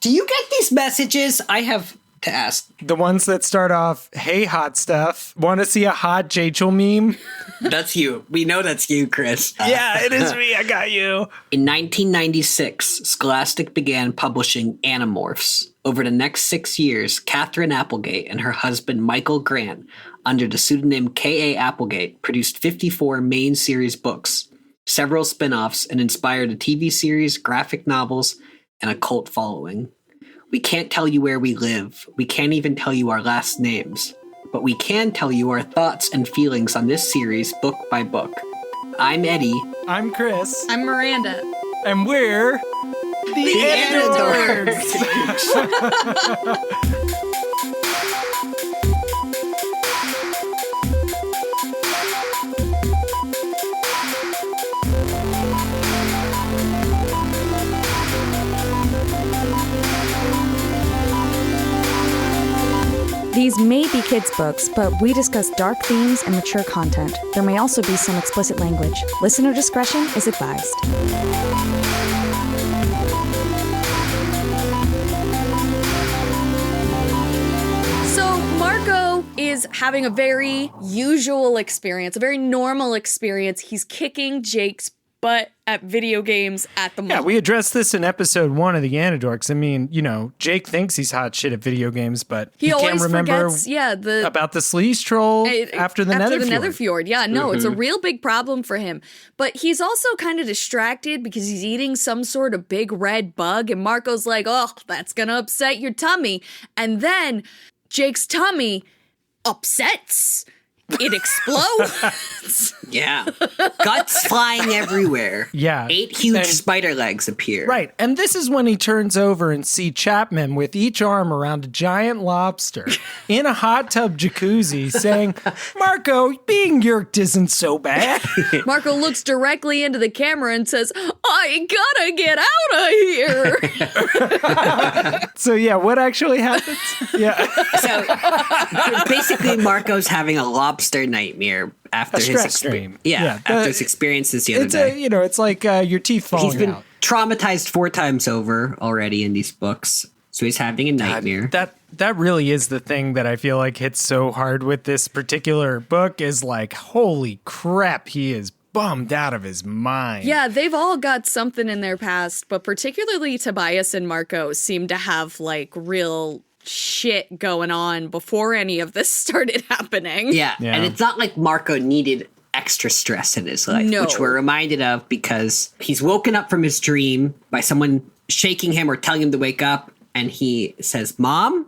Do you get these messages? I have to ask. The ones that start off, hey, hot stuff. Want to see a hot Jachel meme? That's you. We know that's you, Chris. Yeah, it is me. I got you. In 1996, Scholastic began publishing Animorphs. Over the next 6 years, Catherine Applegate and her husband Michael Grant, under the pseudonym K.A. Applegate, produced 54 main series books, several spin-offs, and inspired a TV series, graphic novels, and a cult following. We can't tell you where we live. We can't even tell you our last names. But we can tell you our thoughts and feelings on this series book by book. I'm Eddy. I'm Chris. I'm Miranda. And we're the Animorphs. These may be kids' books, but we discuss dark themes and mature content. There may also be some explicit language. Listener discretion is advised. So Marco is having a very usual experience, a very normal experience. He's kicking Jake's butt at video games at the mall. Yeah, we addressed this in episode 1 of the Anadorks. I mean, you know, Jake thinks he's hot shit at video games, but he can't remember about the sleaze troll after the Netherfjord. Yeah, no, it's a real big problem for him. But he's also kind of distracted because he's eating some sort of big red bug, and Marco's like, oh, that's gonna upset your tummy. And then Jake's tummy upsets. It explodes. Yeah. Guts flying everywhere. Yeah. 8 huge spider legs appear. Right. And this is when he turns over and see Chapman with each arm around a giant lobster in a hot tub jacuzzi saying, Marco, being Yeerked isn't so bad. Marco looks directly into the camera and says, I gotta get out of here. So, yeah, what actually happens? Yeah. So basically, Marco's having a lobster nightmare after his dream. After his experiences the other day. It's like your teeth falling out. He's been traumatized 4 times over already in these books, so he's having a nightmare. That really is the thing that I feel like hits so hard with this particular book is like, holy crap, he is bummed out of his mind. Yeah, they've all got something in their past, but particularly Tobias and Marco seem to have like real shit going on before any of this started happening. Yeah, and it's not like Marco needed extra stress in his life, which we're reminded of because he's woken up from his dream by someone shaking him or telling him to wake up, and he says, Mom?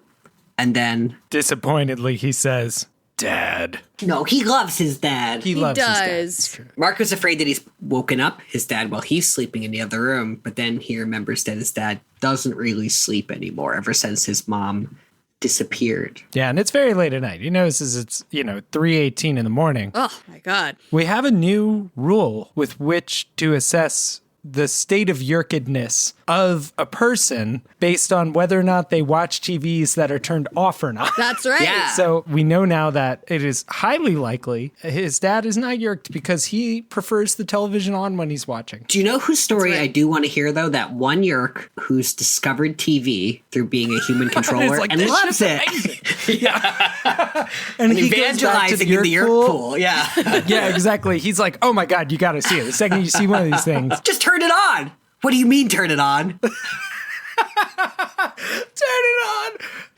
And then disappointedly he says, Dad. No, he loves his dad. He loves his dad. Marco's afraid that he's woken up his dad while he's sleeping in the other room, but then he remembers that his dad doesn't really sleep anymore ever since his mom disappeared. Yeah, and it's very late at night. He notices it's, 3:18 in the morning. Oh, my God. We have a new rule with which to assess the state of Yeerkedness of a person based on whether or not they watch TVs that are turned off or not. That's right. Yeah. So we know now that it is highly likely his dad is not Yeerked because he prefers the television on when he's watching. Do you know whose story I do want to hear, though? That one Yeerk who's discovered TV through being a human controller like, and loves it. Yeah. and he evangelizing in the Yeerk pool. Yeah. Yeah, exactly. He's like, oh my God, you got to see it. The second you see one of these things. Just turn it on. What do you mean turn it on? Turn it on.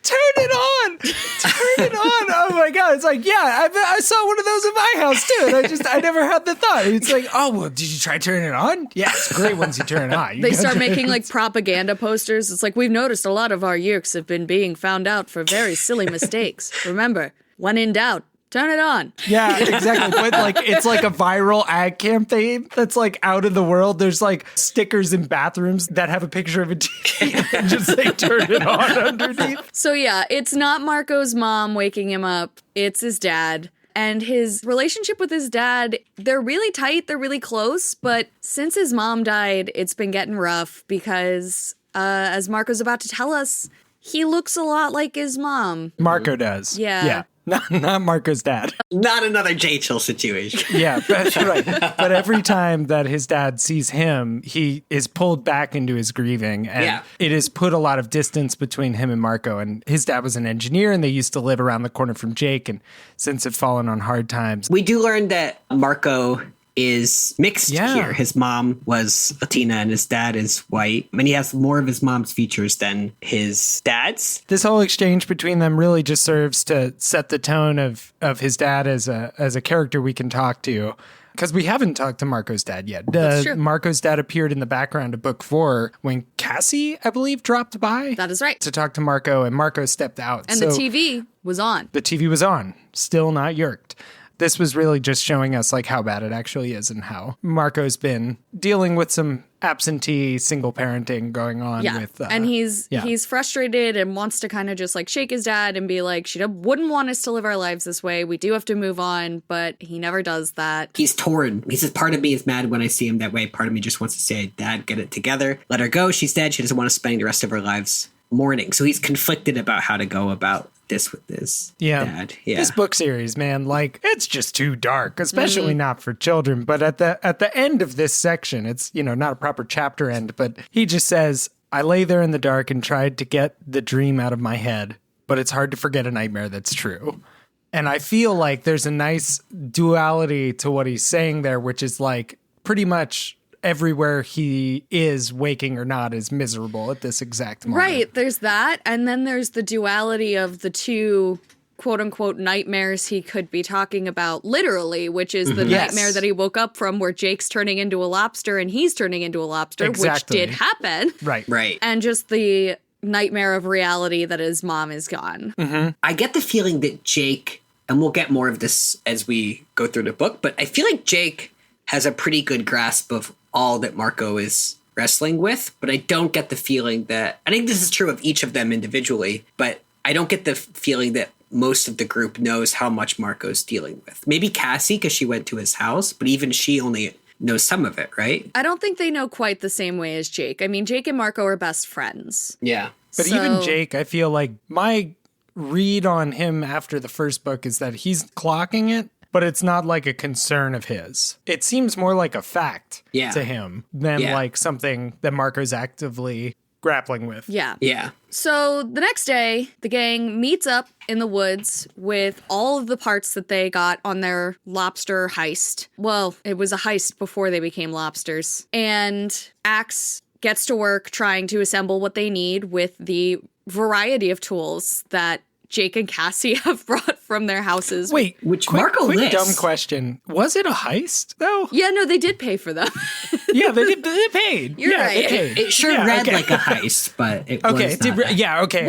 Turn it on. Turn it on. Oh my God. It's like, yeah, I saw one of those in my house too. And I never had the thought. It's like, oh, well, did you try turning it on? Yeah, it's great once you turn it on. They start making like propaganda posters. It's like, we've noticed a lot of our Yeerks have been being found out for very silly mistakes. Remember, when in doubt, turn it on. Yeah, exactly. But like, it's like a viral ad campaign that's like out of the world. There's like stickers in bathrooms that have a picture of a TV and just say turn it on underneath. So yeah, it's not Marco's mom waking him up. It's his dad. And his relationship with his dad, they're really tight. They're really close. But since his mom died, it's been getting rough because, as Marco's about to tell us, he looks a lot like his mom. Marco does. Yeah. Not Marco's dad. Not another J. Chill situation. Yeah, that's right. But every time that his dad sees him, he is pulled back into his grieving. And it has put a lot of distance between him and Marco. And his dad was an engineer, and they used to live around the corner from Jake. And since have fallen on hard times. We do learn that Marco is mixed here. His mom was Latina and his dad is white. And he has more of his mom's features than his dad's. This whole exchange between them really just serves to set the tone of his dad as a character we can talk to. Because we haven't talked to Marco's dad yet. That's true. Marco's dad appeared in the background of book 4 when Cassie, I believe, dropped by. That is right. To talk to Marco, and Marco stepped out. And the TV was on. The TV was on, still not yerked. This was really just showing us like how bad it actually is and how Marco's been dealing with some absentee single parenting going on with and he's frustrated and wants to kind of just like shake his dad and be like, she wouldn't want us to live our lives this way. We do have to move on, but he never does that. He's torn. He says, part of me is mad when I see him that way. Part of me just wants to say, Dad, get it together. Let her go. She's dead. She doesn't want to spend the rest of her lives mourning. So he's conflicted about how to go about this with his dad. Yeah. This book series, man, like it's just too dark, especially not for children. But at the end of this section, it's, not a proper chapter end, but he just says, I lay there in the dark and tried to get the dream out of my head, but it's hard to forget a nightmare that's true. And I feel like there's a nice duality to what he's saying there, which is like pretty much everywhere he is, waking or not, is miserable at this exact moment. Right, there's that. And then there's the duality of the two quote-unquote nightmares he could be talking about literally, which is the nightmare that he woke up from where Jake's turning into a lobster and he's turning into a lobster, which did happen. Right. And just the nightmare of reality that his mom is gone. Mm-hmm. I get the feeling that Jake, and we'll get more of this as we go through the book, but I feel like Jake has a pretty good grasp of all that Marco is wrestling with, but I don't get the feeling that, I think this is true of each of them individually, but I don't get the feeling that most of the group knows how much Marco's dealing with. Maybe Cassie, because she went to his house, but even she only knows some of it, right? I don't think they know quite the same way as Jake. I mean, Jake and Marco are best friends. Yeah. But even Jake, I feel like my read on him after the first book is that he's clocking it, but it's not like a concern of his. It seems more like a fact to him than like something that Marco's actively grappling with. Yeah. So the next day, the gang meets up in the woods with all of the parts that they got on their lobster heist. Well, it was a heist before they became lobsters. And Axe gets to work trying to assemble what they need with the variety of tools that Jake and Cassie have brought from their houses. Wait, which Marco lists. Dumb question. Was it a heist, though? Yeah, no, they did pay for them. Yeah, they paid. You're right. They paid. It sure read like a heist, but it was not. Okay.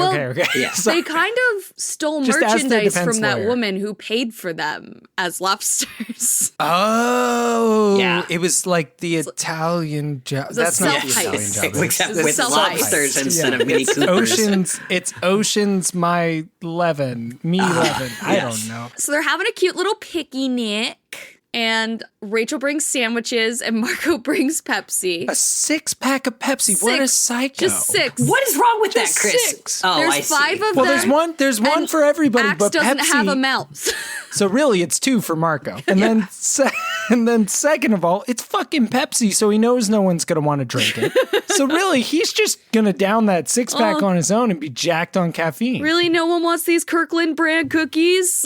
Yeah. They kind of stole Just merchandise from that woman who paid for them as lobsters. Oh. Yeah. It was like the Italian job. That's not the Italian job. Except with lobsters instead of Mini Coopers. It's Ocean's My 11. Me 11. I don't know. So they're having a cute little picnic. And Rachel brings sandwiches and Marco brings Pepsi. A 6-pack of Pepsi. What a psycho. Just 6. What is wrong with Just that, Chris? 6. Oh, there's I see. 5 of them. Well, there's one for everybody, Axe but doesn't Pepsi have a mouth. So really, it's 2 for Marco. And then second of all, it's fucking Pepsi, so he knows no one's going to want to drink it. So really, he's just going to down that 6-pack on his own and be jacked on caffeine. Really, no one wants these Kirkland brand cookies?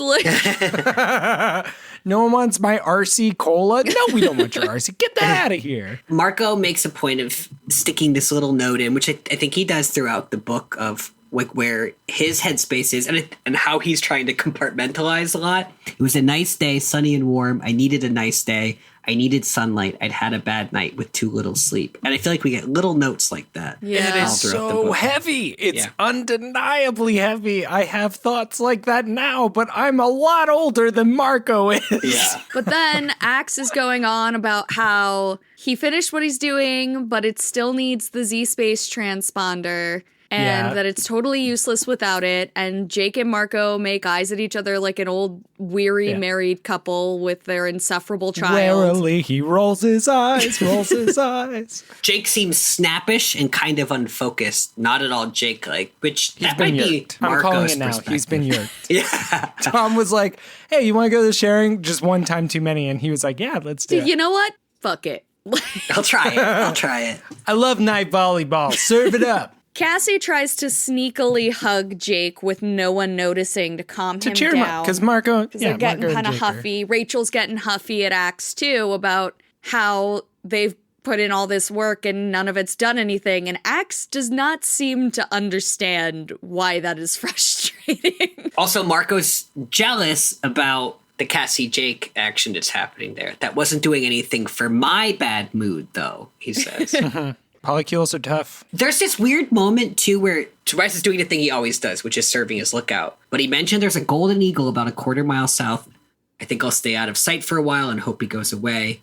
No one wants my RC Cola? No, we don't want your RC. Get that out of here. Marco makes a point of sticking this little note in, which I think he does throughout the book, of like where his headspace is and how he's trying to compartmentalize a lot. It was a nice day, sunny and warm. I needed a nice day. I needed sunlight. I'd had a bad night with too little sleep. And I feel like we get little notes like that. Yeah. It is so heavy. It's undeniably heavy. I have thoughts like that now, but I'm a lot older than Marco is. Yeah. But then Axe is going on about how he finished what he's doing, but it still needs the Z-Space transponder. and that it's totally useless without it. And Jake and Marco make eyes at each other like an old, weary married couple with their insufferable child. Warily, he rolls his eyes, rolls his eyes. Jake seems snappish and kind of unfocused, not at all Jake-like, which that might be I'm calling Marco's it now. perspective. He's been yeerked. Yeah. Tom was like, hey, you want to go to the sharing? Just one time too many. And he was like, yeah, let's do it. You know what? Fuck it. I'll try it. I love night volleyball. Serve it up. Cassie tries to sneakily hug Jake with no one noticing to calm him Cheer him up. down. Because Marco, They're getting kind of huffy. Rachel's getting huffy at Axe, too, about how they've put in all this work and none of it's done anything. And Axe does not seem to understand why that is frustrating. Also, Marco's jealous about the Cassie-Jake action that's happening there. That wasn't doing anything for my bad mood, though, he says. Polycules are tough. There's this weird moment, too, where Tobias is doing the thing he always does, which is serving his lookout. But he mentioned there's a golden eagle about a quarter mile south. I think I'll stay out of sight for a while and hope he goes away.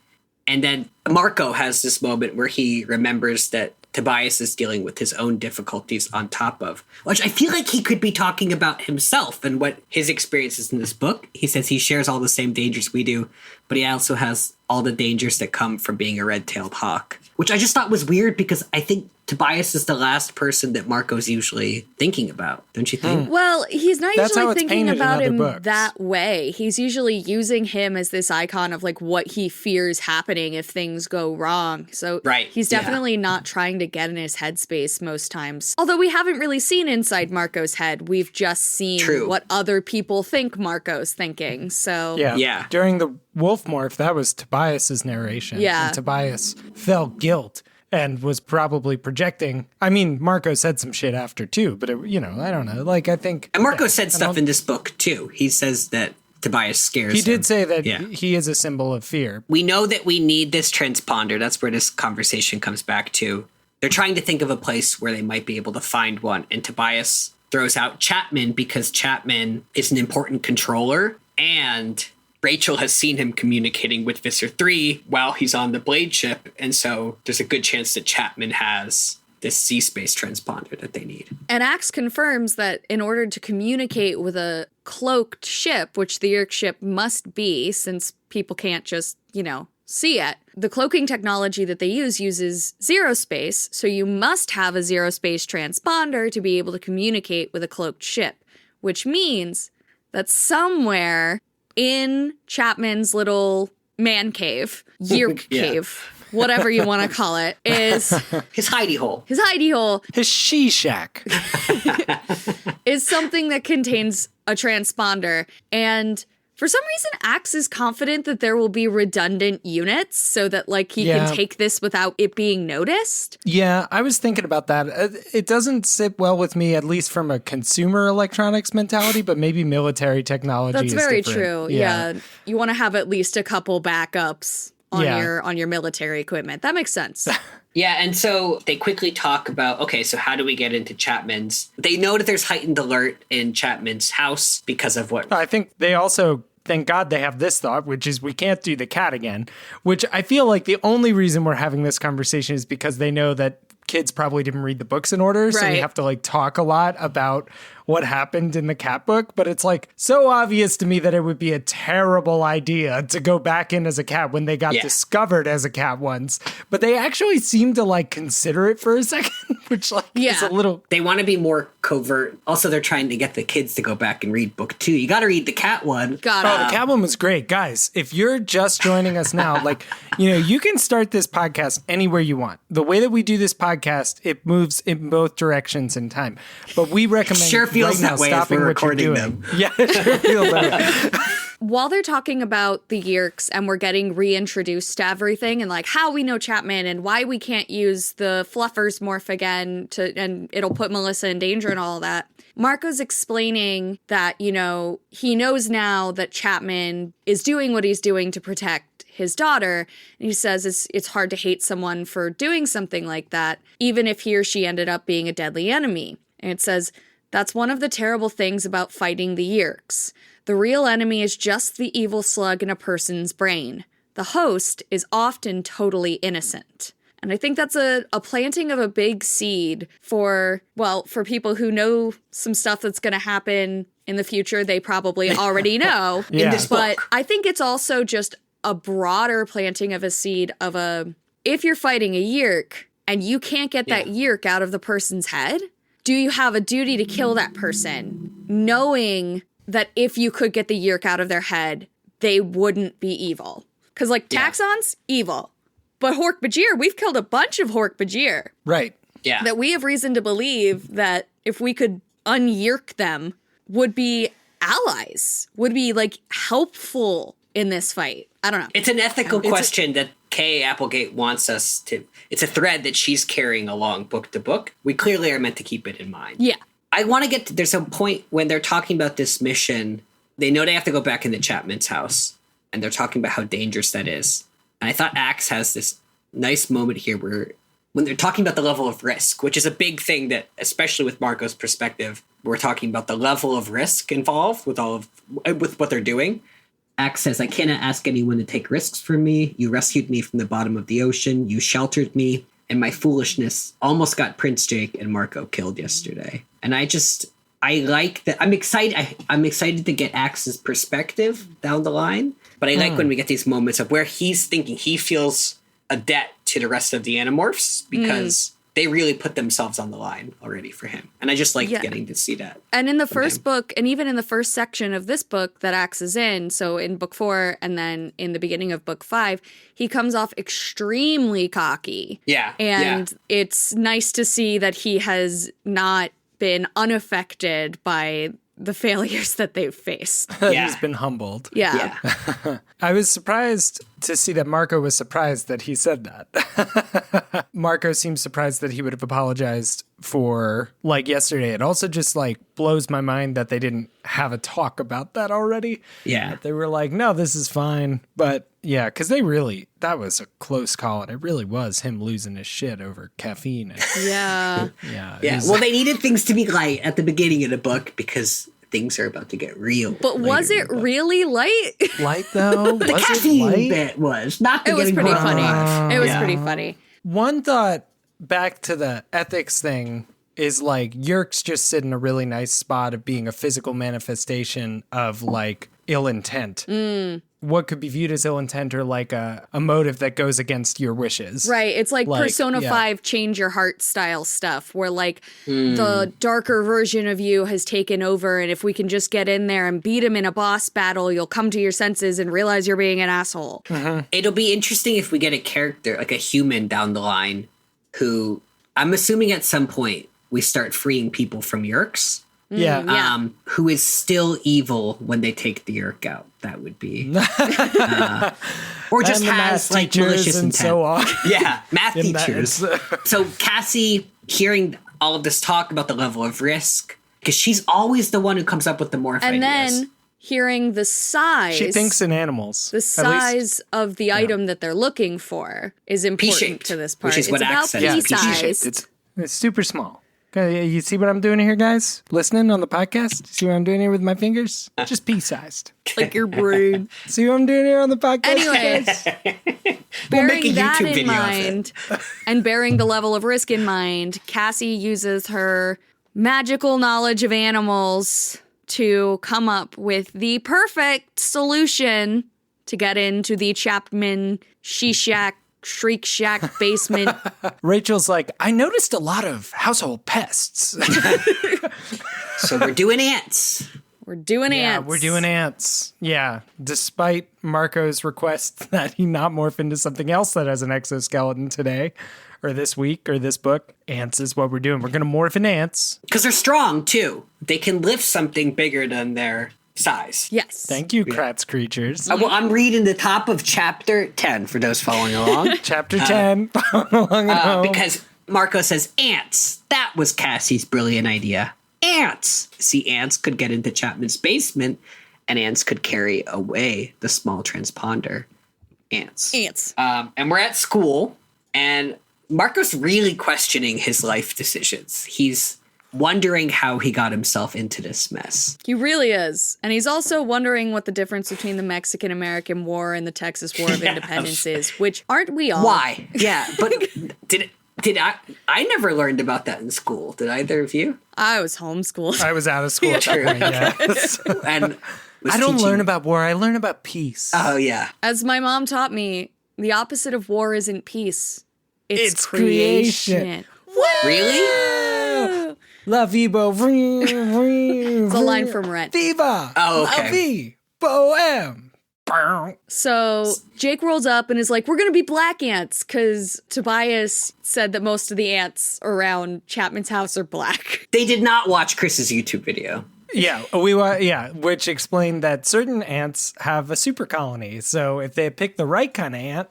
And then Marco has this moment where he remembers that Tobias is dealing with his own difficulties on top of, which I feel like he could be talking about himself and what his experiences in this book. He says he shares all the same dangers we do, but he also has all the dangers that come from being a red-tailed hawk, which I just thought was weird because I think Tobias is the last person that Marco's usually thinking about, don't you think? Well, he's not That's how usually it's thinking painted in about other him books. that way. He's usually using him as this icon of like what he fears happening if things go wrong. So he's definitely not trying to get in his headspace most times. Although we haven't really seen inside Marco's head. We've just seen what other people think Marco's thinking. So yeah. During the wolf morph, that was Tobias's narration. Yeah. And Tobias felt guilt and was probably projecting. I mean, Marco said some shit after too, but I don't know. Like, I think... And Marco said stuff in this book too. He says that Tobias scares him. He did say that he is a symbol of fear. We know that we need this transponder. That's where this conversation comes back to. They're trying to think of a place where they might be able to find one. And Tobias throws out Chapman because Chapman is an important controller. And Rachel has seen him communicating with Visser 3 while he's on the Blade ship. And so there's a good chance that Chapman has this C-space transponder that they need. And Axe confirms that in order to communicate with a cloaked ship, which the Yeerk ship must be, since people can't just, see it, the cloaking technology that they uses zero space, so you must have a zero space transponder to be able to communicate with a cloaked ship, which means that somewhere in Chapman's little man cave, Yeerk cave, whatever you want to call it, is... his hidey hole. His hidey hole. His she-shack. is something that contains a transponder. And for some reason, Axe is confident that there will be redundant units so that, he can take this without it being noticed. Yeah, I was thinking about that. It doesn't sit well with me, at least from a consumer electronics mentality, but maybe military technology That's is very different. true. Yeah. You want to have at least a couple backups on your military equipment. That makes sense. Yeah, and so they quickly talk about, okay, so how do we get into Chapman's? They know that there's heightened alert in Chapman's house because of what... I think they also, thank God they have this thought, which is we can't do the cat again, which I feel like the only reason we're having this conversation is because they know that kids probably didn't read the books in order, so we have to talk a lot about what happened in the cat book, but it's so obvious to me that it would be a terrible idea to go back in as a cat when they got discovered as a cat once. But they actually seem to consider it for a second, which is a little... They want to be more covert. Also, they're trying to get the kids to go back and read book 2. You got to read the cat one. The cat one was great. Guys, if you're just joining us now, you can start this podcast anywhere you want. The way that we do this podcast, it moves in both directions in time. But we recommend... feels that way as we're recording them. Yeah, it sure feels that way. While they're talking about the Yeerks and we're getting reintroduced to everything and how we know Chapman and why we can't use the Fluffers morph again and it'll put Melissa in danger and all that, Marco's explaining that, he knows now that Chapman is doing what he's doing to protect his daughter. And he says it's hard to hate someone for doing something like that, even if he or she ended up being a deadly enemy. And it says... That's one of the terrible things about fighting the Yeerks. The real enemy is just the evil slug in a person's brain. The host is often totally innocent. And I think that's a planting of a big seed for people who know some stuff that's going to happen in the future. They probably already know. Yeah. In this But book. I think it's also just a broader planting of a seed of if you're fighting a Yeerk and you can't get that Yeerk out of the person's head, do you have a duty to kill that person, knowing that if you could get the Yeerk out of their head, they wouldn't be evil? Because, Taxon's evil. But Hork-Bajir, we've killed a bunch of Hork-Bajir. Right. Yeah. That we have reason to believe that if we could un-Yeerk them, would be allies, would be, helpful in this fight. I don't know. It's an ethical question that K. Applegate wants us to... It's a thread that she's carrying along book to book. We clearly are meant to keep it in mind. Yeah. I want to get to... There's a point when they're talking about this mission. They know they have to go back into Chapman's house. And they're talking about how dangerous that is. And I thought Axe has this nice moment here where... When they're talking about the level of risk, which is a big thing that, especially with Marco's perspective, we're talking about the level of risk involved with with what they're doing. Axe says, I cannot ask anyone to take risks from me. You rescued me from the bottom of the ocean. You sheltered me. And my foolishness almost got Prince Jake and Marco killed yesterday. And I like that. I'm excited to get Axe's perspective down the line. But I like when we get these moments of where he's thinking he feels a debt to the rest of the Animorphs because they really put themselves on the line already for him. And I just like getting to see that. And in the first book, and even in the first section of this book that Axe is in, so in book 4 and then in the beginning of book 5, he comes off extremely cocky. Yeah. And it's nice to see that he has not been unaffected by the failures that they've faced. He's been humbled. Yeah. I was surprised to see that Marco was surprised that he said that. Marco seems surprised that he would have apologized for yesterday. It also just blows my mind that they didn't have a talk about that already. Yeah. That they were like, no, this is fine. But yeah, because that was a close call. And it really was him losing his shit over caffeine. Yeah. Yeah. Well, they needed things to be light at the beginning of the book because things are about to get real. But was it really light? Light though? The caffeine bit was not. It was pretty funny. It was Yeah. pretty funny. One thought back to the ethics thing is Yeerk's just sit in a really nice spot of being a physical manifestation of ill intent. What could be viewed as ill intent or a motive that goes against your wishes. Right. It's Persona 5 change your heart style stuff where the darker version of you has taken over. And if we can just get in there and beat him in a boss battle, you'll come to your senses and realize you're being an asshole. Mm-hmm. It'll be interesting if we get a character, a human down the line who I'm assuming at some point we start freeing people from Yeerks. Yeah. Who is still evil when they take the Yeerk out. That would be. Or just And the has math teachers malicious and intent. so on. Yeah, math In that teachers. it's- So Cassie, hearing all of this talk about the level of risk, because she's always the one who comes up with the morph And ideas. then hearing the size. She thinks in animals. the size of the item that they're looking for is important P-shaped, to this part. which is what it's about Axe said, it's pea-sized. It's super small. Okay, you see what I'm doing here, guys? Listening on the podcast? See what I'm doing here with my fingers? Just pea-sized. Like your brain. See what I'm doing here on the podcast? Anyways, We'll make bearing a that YouTube in video of mind and bearing the level of risk in mind, Cassie uses her magical knowledge of animals to come up with the perfect solution to get into the Chapman She-Shack Shriek Shack basement. Rachel's like, I noticed a lot of household pests. So we're doing ants. We're doing Yeah, ants. we're doing ants. Yeah, despite Marco's request that he not morph into something else that has an exoskeleton today, or this week, or this book, ants is what we're doing. We're going to morph in ants. Because they're strong, too. They can lift something bigger than their size. Yes. Thank you, Krat's creatures. Well, I'm reading the top of chapter 10 for those following along. Chapter 10. Along at home. Because Marco says, ants. That was Cassie's brilliant idea. Ants. See, ants could get into Chapman's basement, and ants could carry away the small transponder. Ants. Ants. And we're at school, and Marco's really questioning his life decisions. He's wondering how he got himself into this mess. He really is. And he's also wondering what the difference between the Mexican-American War and the Texas War of Independence is, which aren't we all? Why? Yeah, but did I never learned about that in school. Did either of you? I was homeschooled. I was out of school. True. And I don't learn about war. I learn about peace. Oh, yeah. As my mom taught me, the opposite of war isn't peace. It's creation. Really? La Vivo. It's a line from Rent. Viva. Oh, La okay. vie. Bohem. So Jake rolls up and is like, we're going to be black ants, because Tobias said that most of the ants around Chapman's house are black. They did not watch Chris's YouTube video. Yeah, which explained that certain ants have a super colony. So if they had picked the right kind of ant,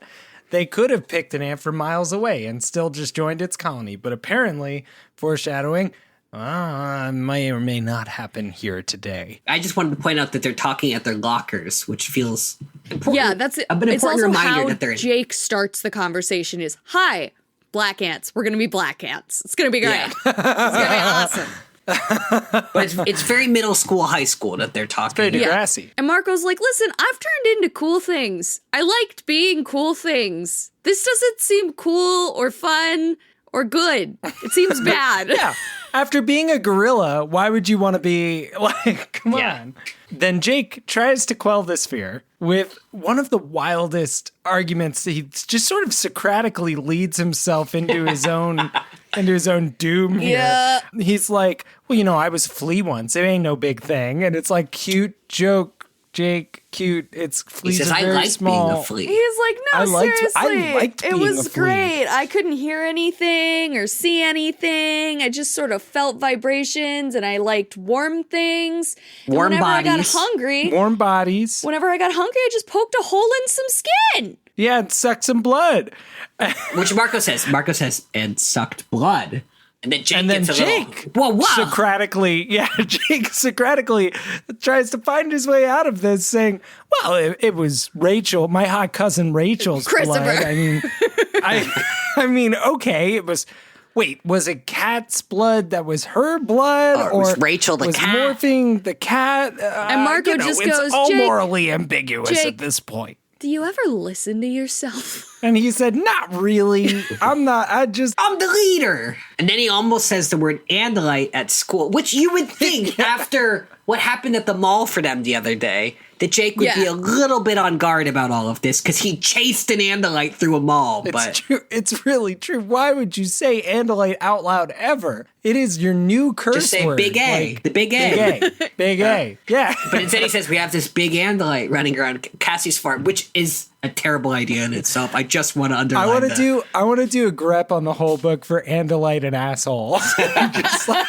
they could have picked an ant from miles away and still just joined its colony. But apparently, foreshadowing, may or may not happen here today. I just wanted to point out that they're talking at their lockers, which feels important. Yeah, that's it. An It's important also reminder how that they're in. Jake starts the conversation is, hi, black ants. We're going to be black ants. It's going to be great. Yeah. It's going to be awesome. But it's very middle school, high school that they're talking. Very Degrassi. And Marco's like, listen, I've turned into cool things. I liked being cool things. This doesn't seem cool or fun or good. It seems bad. Yeah. After being a gorilla, why would you want to be like, come on? Then Jake tries to quell this fear with one of the wildest arguments. He just sort of Socratically leads himself into his own doom here. Yeah. He's like, well, I was a flea once. It ain't no big thing. And it's like, cute joke, Jake, cute. It's He fleas says, are I very like small. being a flea. He's like, no, seriously. I liked it being was a flea. great. I couldn't hear anything or see anything. I just sort of felt vibrations, and I liked warm things. And Warm whenever I got bodies. hungry, Warm bodies. whenever I got hungry, I just poked a hole in some skin. Yeah, and suck some blood. Which Marco says, and sucked blood. And then Jake And then gets a Jake little, wow. Jake Socratically tries to find his way out of this, saying, well, it was Rachel, my hot cousin Rachel's Christopher. blood. I mean, okay, it was, was it Kat's blood that was her blood? Or was Rachel the was cat? Morphing the cat? And Marco just it's goes, all Jake, morally ambiguous Jake. at this point. Do you ever listen to yourself? And he said, not really. I'm the leader. And then he almost says the word Andalite at school, which you would think after what happened at the mall for them the other day, that Jake would be a little bit on guard about all of this because he chased an Andalite through a mall. It's true. It's really true. Why would you say Andalite out loud ever? It is your new curse Just say word. big A. The big A. Big A. Yeah. But instead he says we have this big Andalite running around Cassie's farm, which is a terrible idea in itself. I just want to underline I want to do a grep on the whole book for Andalite and asshole. Just like,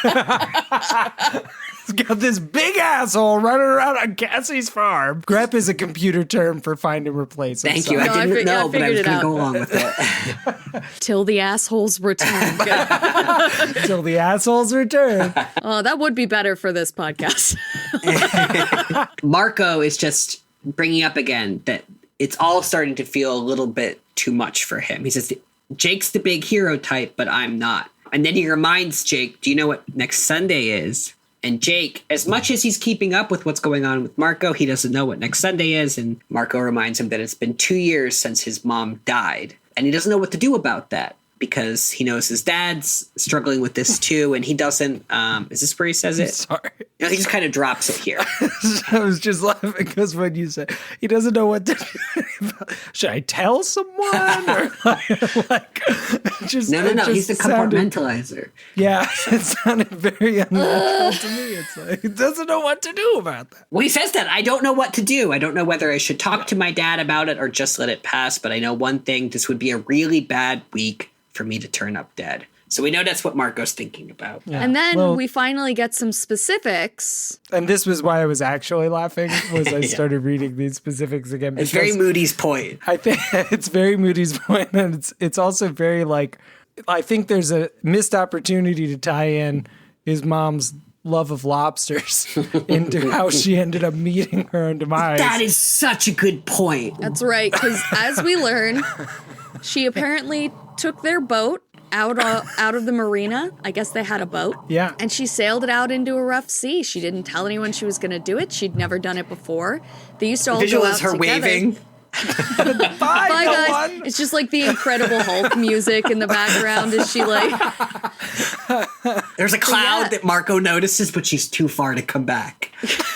it's got this big asshole running around on Cassie's farm. Grep is a computer term for find and replace. Thank you. I didn't know, but I was going to go along with it. Till the assholes return. Till the assholes return. Oh, that would be better for this podcast. Marco is just bringing up again that it's all starting to feel a little bit too much for him. He says, Jake's the big hero type, but I'm not. And then he reminds Jake, do you know what next Sunday is? And Jake, as much as he's keeping up with what's going on with Marco, he doesn't know what next Sunday is. And Marco reminds him that it's been 2 years since his mom died. And he doesn't know what to do about that because he knows his dad's struggling with this too. And he doesn't, is this where he says it? Sorry. No, he just kind of drops it here. I was just laughing because when you said he doesn't know what to do, should I tell someone? Or like just, No. He's the compartmentalizer. Yeah, it sounded very unnatural to me. It's like he doesn't know what to do about that. Well, he says that. I don't know what to do. I don't know whether I should talk to my dad about it or just let it pass. But I know one thing. This would be a really bad week for me to turn up dead. So we know that's what Marco's thinking about. Yeah. And then we finally get some specifics. And this was why I was actually laughing, was I started reading these specifics again. It's very Moody's point. I think it's very Moody's point, and it's also very like, I think there's a missed opportunity to tie in his mom's love of lobsters into how she ended up meeting her own demise. That is such a good point. That's right, because as we learn, she apparently took their boat out of the marina. I guess they had a boat. Yeah. And she sailed it out into a rough sea. She didn't tell anyone she was going to do it. She'd never done it before. They used to all go Visualize out her together. waving. Bye, Bye, no guys. one. It's just like the Incredible Hulk music in the background as she like... There's a cloud yeah. that Marco notices, but she's too far to come back.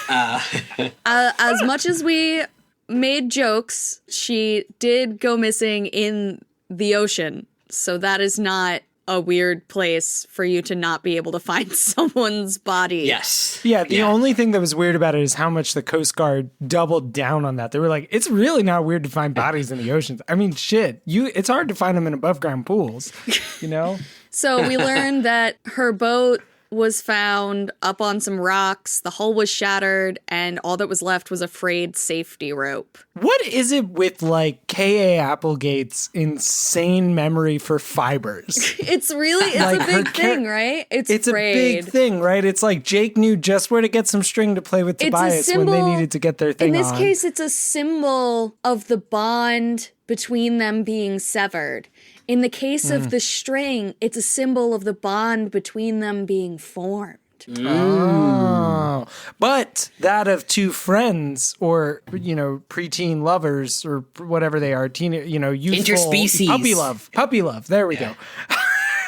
As much as we made jokes, she did go missing in the ocean. So that is not a weird place for you to not be able to find someone's body. Yes. Yeah, the only thing that was weird about it is how much the Coast Guard doubled down on that. They were like, it's really not weird to find bodies in the oceans. I mean, shit, it's hard to find them in above ground pools, you know? So we learned that her boat was found up on some rocks, the hull was shattered, and all that was left was a frayed safety rope. What is it with like K.A. Applegate's insane memory for fibers? It's Like, a her big thing, right? It's frayed. a big thing, right? It's like Jake knew just where to get some string to play with Tobias when they needed to get their thing on. In this case, it's a symbol of the bond between them being severed. In the case of the string, it's a symbol of the bond between them being formed. Oh, but that of two friends or, preteen lovers or whatever they are, youthful. Interspecies. Puppy love. There we go.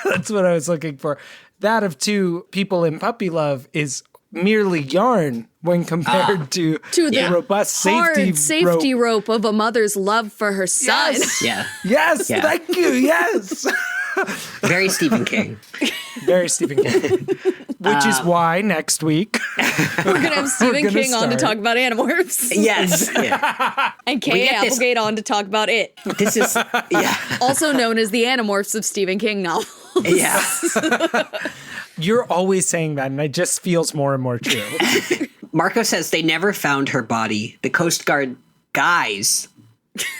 That's what I was looking for. That of two people in puppy love is merely yarn when compared to the robust Hard safety rope of a mother's love for her son. Yes. Yeah. Yes, Yeah. thank you. Yes. Very Stephen King. Very Stephen King. Which is why next week We're going to have Stephen gonna King on to start. talk about Animorphs. Yes. Yeah. And We K.A. get this- Applegate on to talk about It. This is, yeah. Also known as the Animorphs of Stephen King novels. Yeah. you're always saying that, and it just feels more and more true. Marco says they never found her body. The Coast Guard guys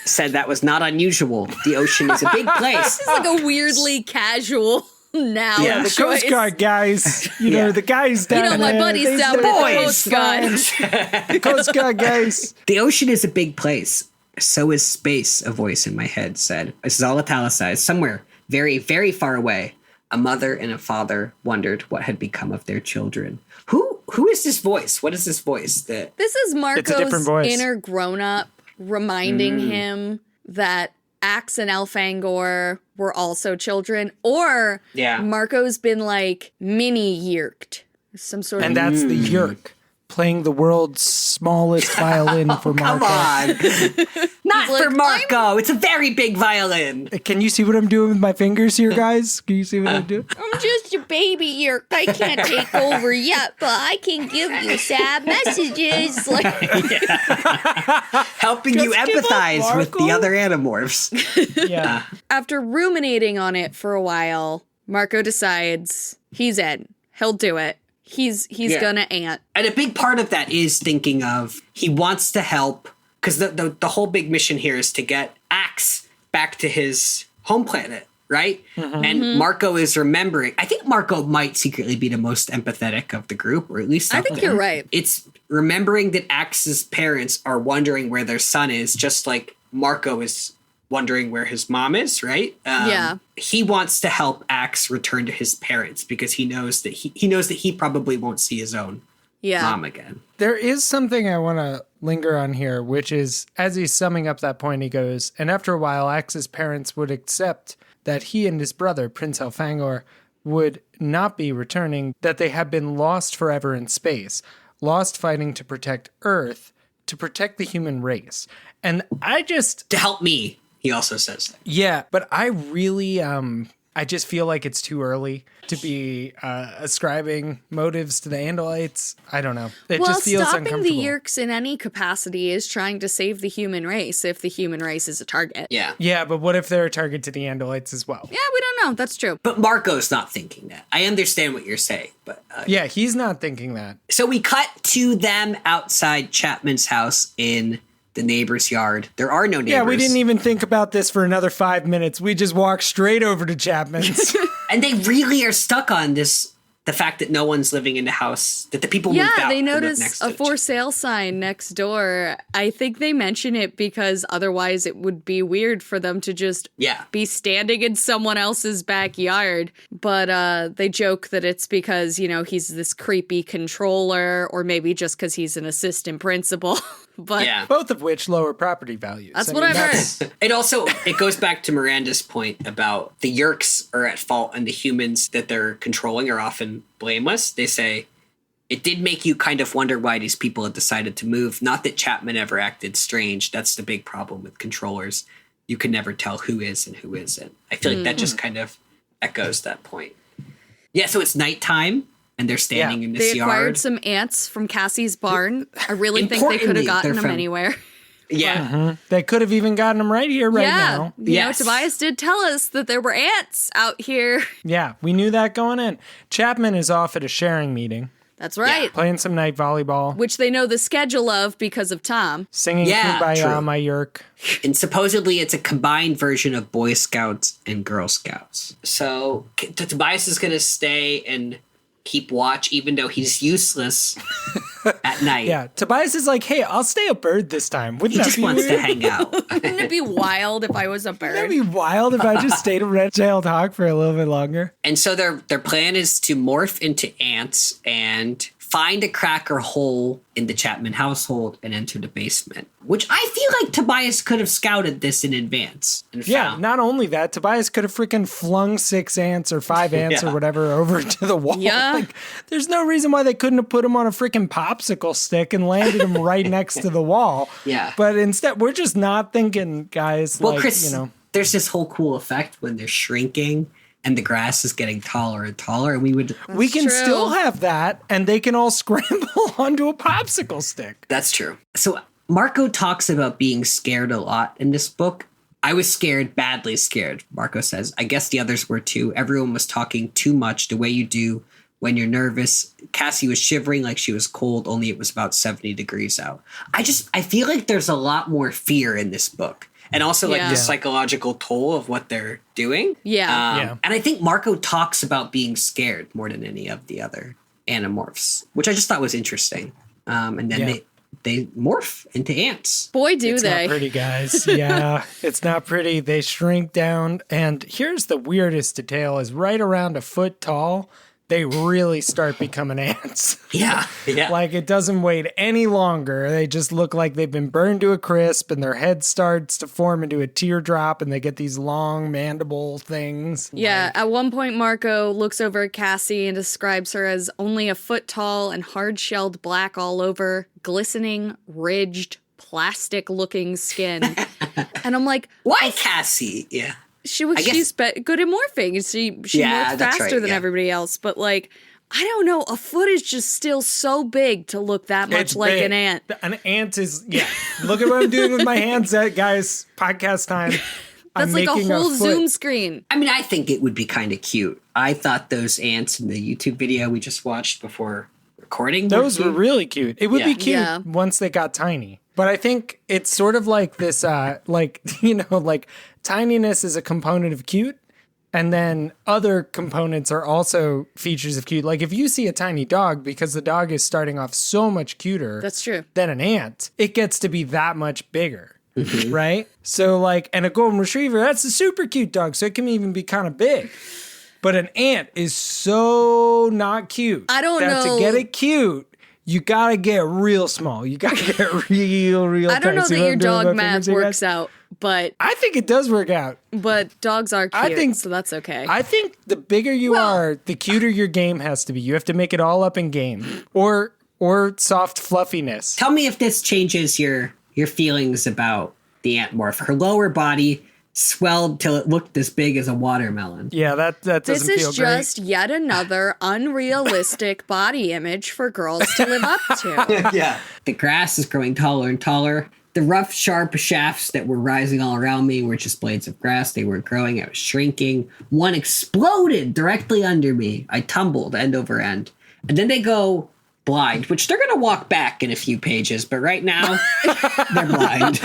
said that was not unusual. The ocean is a big place. It's like a weirdly casual noun Yeah, The choice. Coast Guard guys, the guys down You know, my there, buddies they down said with the it Coast was Guard. fine. The Coast Guard guys. The ocean is a big place. So is space, a voice in my head said. This is all italicized. Somewhere very, very far away, a mother and a father wondered what had become of their children. Who is this voice? What is this voice? That This is It's a different Marco's voice. inner grown-up reminding him that Axe and Elfangor were also children. Or Marco's been like mini yeerked. Some sort And of... that's the Yeerk playing the world's smallest violin for Marco. Come on. Not like, for Marco. It's a very big violin. Can you see what I'm doing with my fingers here, guys? Can you see what I'm doing? I'm just a baby yeerk. I can't take over yet, but I can give you sad messages. Like, Helping you Just give up, empathize with the Marco. other Animorphs. Yeah. after ruminating on it for a while, Marco decides he's in. He'll do it. He's gonna ant. And a big part of that is thinking of he wants to help because the whole big mission here is to get Axe back to his home planet, right? And Marco is remembering. I think Marco might secretly be the most empathetic of the group, or at least I up think there. you're right. It's remembering that Axe's parents are wondering where their son is, just like Marco is wondering where his mom is, right? Yeah. He wants to help Axe return to his parents because he knows that he probably won't see his own Yeah. mom again. There is something I want to linger on here, which is, as he's summing up that point, he goes, and after a while, Axe's parents would accept that he and his brother, Prince Elfangor, would not be returning, that they had been lost forever in space, lost fighting to protect Earth, to protect the human race. And I just... To help me, he also says that. Yeah, but I really, I just feel like it's too early to be ascribing motives to the Andalites. I don't know. It Well, just feels stopping the uncomfortable. Yeerks in any capacity is trying to save the human race if the human race is a target. Yeah. Yeah, but what if they're a target to the Andalites as well? Yeah, we don't know. That's true. But Marco's not thinking that. I understand what you're saying, but Yeah, he's not thinking that. so we cut to them outside Chapman's house in the neighbor's yard. There are no neighbors. Yeah, we didn't even think about this for another 5 minutes. We just walked straight over to Chapman's. And they really are stuck on this the fact that no one's living in the house, that the people moved out. Yeah, they and live notice next a to for sale sign next door. I think they mention it because otherwise it would be weird for them to just be standing in someone else's backyard. But they joke that it's because, he's this creepy controller, or maybe just because he's an assistant principal. But both of which lower property values. That's what I've heard. It goes back to Miranda's point about the Yeerks are at fault and the humans that they're controlling are often blameless. They say, it did make you kind of wonder why these people had decided to move. Not that Chapman ever acted strange. That's the big problem with controllers. You can never tell who is and who isn't. I feel like that just kind of echoes that point. Yeah, so it's nighttime. And they're standing in this yard. They acquired some ants from Cassie's barn. I really think they could have gotten them anywhere. Yeah. They could have even gotten them right here, right now. Yeah, Tobias did tell us that there were ants out here. Yeah, we knew that going in. Chapman is off at a sharing meeting. That's right. Yeah. Playing some night volleyball. Which they know the schedule of because of Tom. Singing Kumbaya, my Yeerk. And supposedly it's a combined version of Boy Scouts and Girl Scouts. So Tobias is going to stay and keep watch, even though he's useless at night. Yeah, Tobias is like, hey, I'll stay a bird this time. Wouldn't that be weird? He just wants to hang out. Wouldn't it be wild if I was a bird? Wouldn't it be wild if I just stayed a red-tailed hawk for a little bit longer? And so their plan is to morph into ants and find a crack or hole in the Chapman household and enter the basement, which I feel like Tobias could have scouted this in advance. And found. Not only that, Tobias could have freaking flung 6 ants or 5 ants or whatever over to the wall. Yeah. Like, there's no reason why they couldn't have put him on a freaking popsicle stick and landed him right next to the wall. Yeah. But instead, we're just not thinking, guys, well, Chris, there's this whole cool effect when they're shrinking and the grass is getting taller and taller, and we can still have that, and they can all scramble onto a popsicle stick. That's true. So Marco talks about being scared a lot in this book. I was scared, badly scared, Marco says. I guess the others were too. Everyone was talking too much, the way you do when you're nervous. Cassie was shivering like she was cold, only it was about 70 degrees out. I feel like there's a lot more fear in this book. And also the psychological toll of what they're doing. Yeah. And I think Marco talks about being scared more than any of the other Animorphs, which I just thought was interesting. And then they morph into ants. Boy, do it's they. It's not pretty, guys. Yeah, it's not pretty. They shrink down. And here's the weirdest detail is right around a foot tall, they really start becoming ants. Yeah. Like it doesn't wait any longer. They just look like they've been burned to a crisp and their head starts to form into a teardrop and they get these long mandible things. Yeah, at one point Marco looks over at Cassie and describes her as only a foot tall and hard-shelled black all over, glistening, ridged, plastic-looking skin. And I'm like, why Cassie? Yeah. She's good at morphing. She morphs faster than everybody else. But I don't know. A foot is just still so big to look that much like an ant. An ant is, Look at what I'm doing with my hands, guys. Podcast time. That's like a whole Zoom screen. I mean, I think it would be kind of cute. I thought those ants in the YouTube video we just watched before recording. Those were really cute. It would be cute once they got tiny. But I think it's sort of like this, tininess is a component of cute, and then other components are also features of cute. Like if you see a tiny dog, because the dog is starting off so much cuter that's true. Than an ant, it gets to be that much bigger, right? So and a golden retriever, that's a super cute dog, so it can even be kind of big. But an ant is so not cute. I don't know. To get it cute, you gotta get real small. You gotta get real I don't know that your dog math works out, but I think it does work out. But dogs are cute, so that's okay. I think the bigger you are, the cuter your game has to be. You have to make it all up in game. Or soft fluffiness. Tell me if this changes your feelings about the ant morph. Her lower body swelled till it looked as big as a watermelon. Yeah, that doesn't feel great. This is just yet another unrealistic body image for girls to live up to. Yeah. The grass is growing taller and taller. The rough, sharp shafts that were rising all around me were just blades of grass. They weren't growing. I was shrinking. One exploded directly under me. I tumbled end over end. And then they go blind, which they're going to walk back in a few pages, but right now they're blind.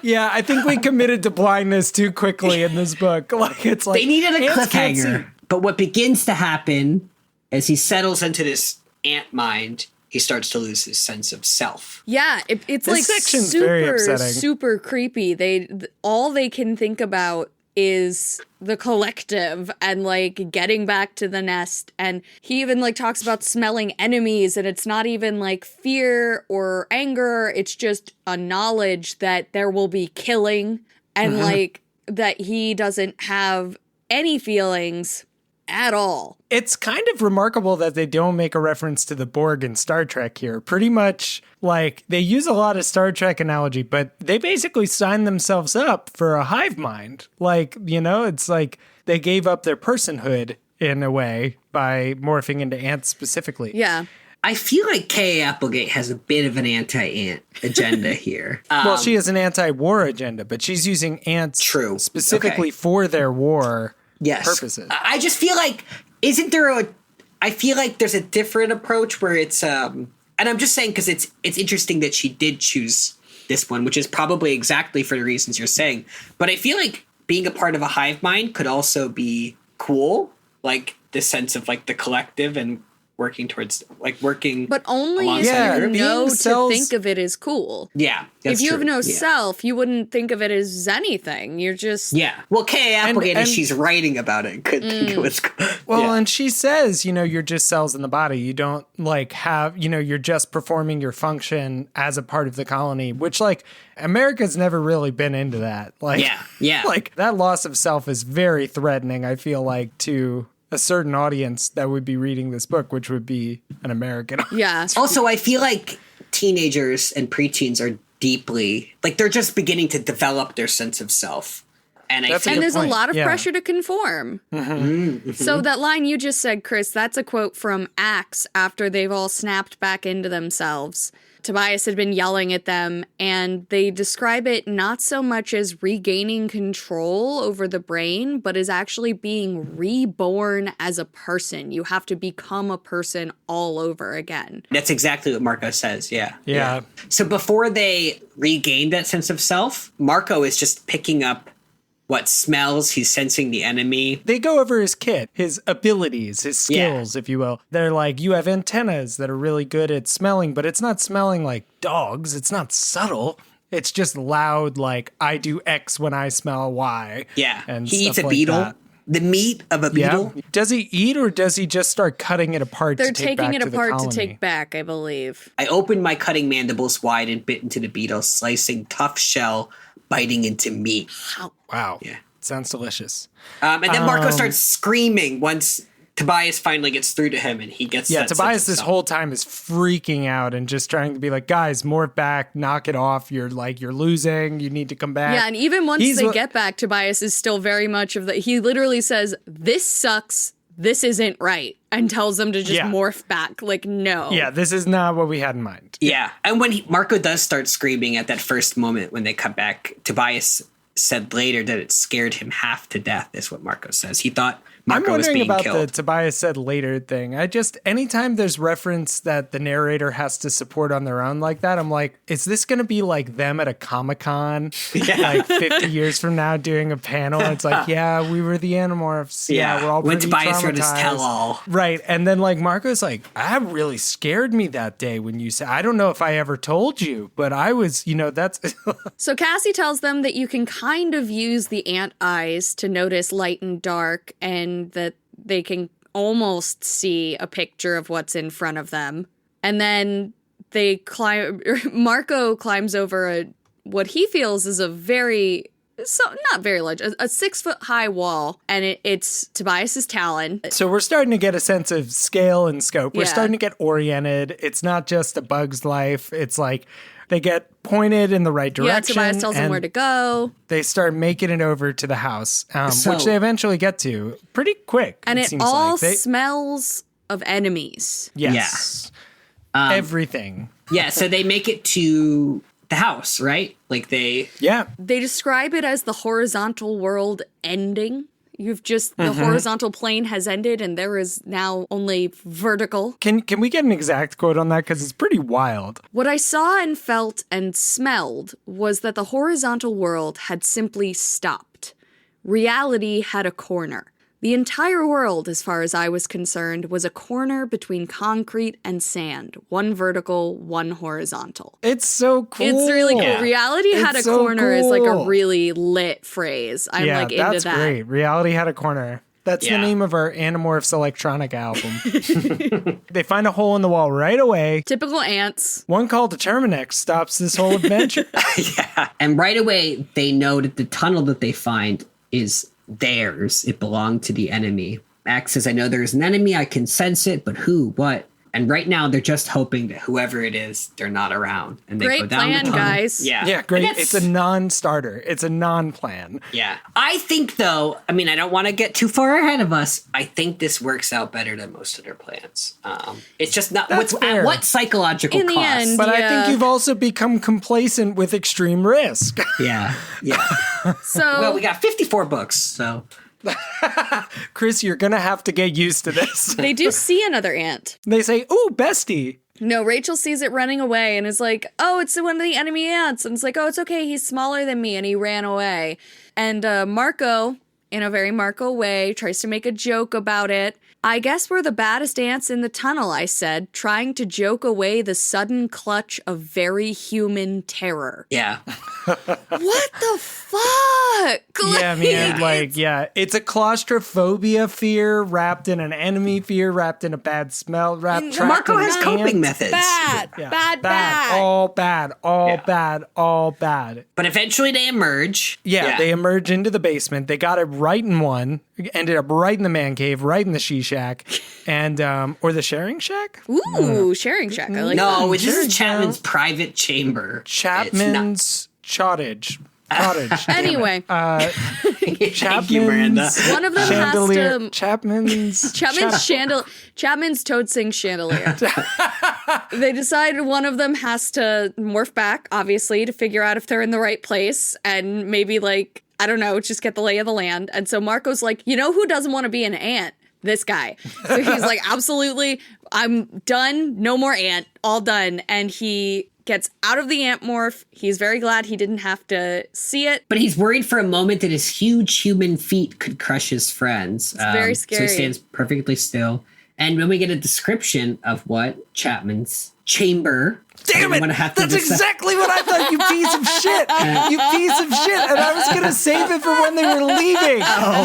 Yeah, I think we committed to blindness too quickly in this book. It's like they needed a cliffhanger. But what begins to happen as he settles into this ant mind, he starts to lose his sense of self. Yeah, it's This like section's very super, upsetting. super creepy. All they can think about is the collective and like getting back to the nest. And he even like talks about smelling enemies, and it's not even like fear or anger. It's just a knowledge that there will be killing, and like that he doesn't have any feelings at all. It's kind of remarkable that they don't make a reference to the Borg in Star Trek here. Pretty much, like, they use a lot of Star Trek analogy, but they basically signed themselves up for a hive mind. Like, you know, it's like they gave up their personhood in a way by morphing into ants specifically. Yeah. I feel like K.A. Applegate has a bit of an anti-ant agenda here. Well, she has an anti-war agenda, but she's using ants True. specifically Okay. for their war purposes. I just feel like, I feel like there's a different approach where it's, and I'm just saying because it's interesting that she did choose this one, which is probably exactly for the reasons you're saying. But I feel like being a part of a hive mind could also be cool, like the sense of like the collective and working towards But only if Yeah, you being know to cells- think of it as cool. Yeah, If you have no Yeah. self, you wouldn't think of it as anything. You're just Yeah. Well, K.A. Applegate, as and- she's writing about it, could think it was cool. Well, Yeah. and she says, you know, you're just cells in the body. You don't like have, you know, you're just performing your function as a part of the colony, which like America's never really been into that. Like, Yeah. like that loss of self is very threatening, I feel like, to a certain audience that would be reading this book, which would be an American audience. yeah. Also, I feel like teenagers and preteens are deeply, like, they're just beginning to develop their sense of self. And I That's a think And good there's a point. lot of Yeah. pressure to conform. So that line you just said, Chris, that's a quote from Axe after they've all snapped back into themselves. Tobias had been yelling at them, and they describe it not so much as regaining control over the brain, but as actually being reborn as a person. You have to become a person all over again. that's exactly what Marco says. Yeah. Yeah. So before they regain that sense of self, Marco is just picking up what smells. He's sensing the enemy. They go over his kit, his abilities, his skills, if you will. They're like, you have antennas that are really good at smelling, but it's not smelling like dogs. It's not subtle. It's just loud, like, I do X when I smell Y. Yeah. And He eats stuff a like beetle. that. The meat of a beetle. Yeah. Does he eat, or does he just start cutting it apart They're to take taking back it to the apart to colony? take back, I believe. I opened my cutting mandibles wide and bit into the beetle, slicing tough shell, biting into meat. Wow. Yeah. Sounds delicious. And then Marco starts screaming once Tobias finally gets through to him, and he gets Yeah, that sense Tobias of this self. whole time is freaking out and just trying to be like, guys, morph back, knock it off. You're losing. You need to come back. Yeah, and even once He's they what- get back, Tobias is still very much of the. He literally says, "This sucks. This isn't right," and tells them to just Yeah. morph back. Like, no. Yeah, this is not what we had in mind. Yeah, and when Marco does start screaming at that first moment when they come back, Tobias said later that it scared him half to death, is what Marco says. He thought Marco I'm was wondering being about killed. the Tobias said later thing. Anytime there's reference that the narrator has to support on their own like that, I'm like, is this going to be like them at a Comic-Con, like 50 years from now doing a panel? It's like, yeah, we were the Animorphs. Yeah, we're all when pretty Tobias wrote his traumatized. tell-all. Right. And then like Marco's like, that really scared me that day when you said, I don't know if I ever told you, but I was, that's So Cassie tells them that you can kind of use the ant eyes to notice light and dark, and that they can almost see a picture of what's in front of them. And then Marco climbs over what he feels is not very large, a 6-foot high wall, and it's Tobias's talon. So we're starting to get a sense of scale and scope. We're Yeah. starting to get oriented. It's not just a bug's life. It's like they get pointed in the right direction. Yeah, Tobias tells them and where to go. they start making it over to the house, So- which they eventually get to pretty quick. And it seems all like. smells of enemies. Yes. Everything. Yeah, so they make it to the house, right? Like they... Yeah. They describe it as the horizontal world ending. The horizontal plane has ended, and there is now only vertical. Can we get an exact quote on that? Because it's pretty wild. What I saw and felt and smelled was that the horizontal world had simply stopped. Reality had a corner. The entire world, as far as I was concerned, was a corner between concrete and sand. One vertical, one horizontal. It's so cool. It's really cool. Reality had a so corner is like a cool. really lit phrase. I'm like into that's that. great. Reality had a corner. That's the name of our Animorphs electronic album. They find a hole in the wall right away. Typical ants. One call to Terminex stops this whole adventure. Yeah. And right away, they know that the tunnel that they find is theirs. It belonged to the enemy. Max says, I know there's an enemy. I can sense it, but who? What? And right now, they're just hoping that whoever it is, they're not around. And they Great go down plan, the tunnel. guys. Yeah, Great. And It's a non-starter. It's a non-plan. Yeah. I think, though, I mean, I don't want to get too far ahead of us. I think this works out better than most of their plans. It's just not That's at fair. what psychological In the cost. end, But I Yeah. think you've also become complacent with extreme risk. Yeah. So Well, we got 54 books, so. Chris, you're going to have to get used to this. they do see another ant. They say, ooh, bestie. No, Rachel sees it running away and is like, oh, it's one of the enemy ants. And it's like, oh, it's okay. He's smaller than me. And he ran away. And Marco, in a very Marco way, tries to make a joke about it. I guess we're the baddest ants in the tunnel, I said, trying to joke away the sudden clutch of very human terror. Yeah. What the fuck? Yeah, man, it's a claustrophobia fear wrapped in an enemy fear, wrapped in a bad smell, trapped Marco in has ants. coping methods. Bad, Yeah. bad. All bad, all bad. But eventually they emerge. Yeah, they emerge into the basement. They got it right in one, ended up right in the man cave, right in the she shack, and or the sharing shack? Ooh, sharing shack. I like that. No, this is Chapman's private chamber. Chapman's cottage. Anyway, Thank you, Miranda. one of them Chandelier. has to... Chapman's Chapman's Toad Sing chandelier. They decided one of them has to morph back, obviously, to figure out if they're in the right place and maybe, like, I don't know, just get the lay of the land. And so Marco's like, you know who doesn't want to be an ant? This guy. So he's like, absolutely, I'm done. No more ant. All done. And he gets out of the ant morph. He's very glad he didn't have to see it. But he's worried for a moment that his huge human feet could crush his friends. It's very So scary. he stands perfectly still. And when we get a description of what Chapman's chamber... Damn it! That's exactly what I thought, you piece of shit! You piece of shit! And I was gonna save it for when they were leaving!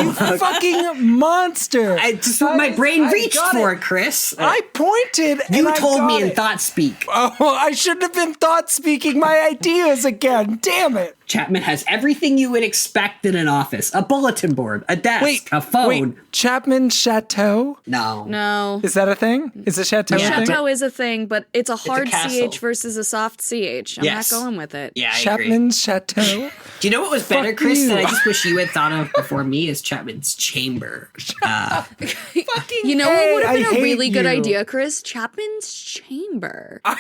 You fucking monster! My brain reached got for it. it, Chris. I pointed and You I told got me in it. thought speak. Oh, I shouldn't have been thought speaking my ideas again. Damn it! Chapman has everything you would expect in an office. A bulletin board, a desk, a phone. Chapman Chateau? No. Is that a thing? Is a chateau a thing? Chateau is a thing, but it's a hard castle. CH versus a soft CH. I'm Yes. not going with it. Yeah, I agree. Chapman's Chateau? Do you know what was better, Fuck Chris, you. that I just wish you had thought of before me is Chapman's chamber. You know what would have been I a hate really good you. idea, Chris? Chapman's chamber. I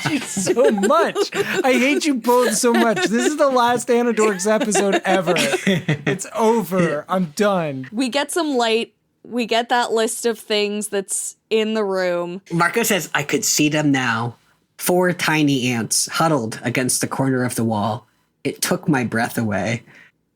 hate you so much. I hate you both so much. This is the last Anadorks episode ever. It's over. I'm done. We get some light. We get that list of things that's in the room. Marco says, I could see them now. 4 tiny ants huddled against the corner of the wall. It took my breath away.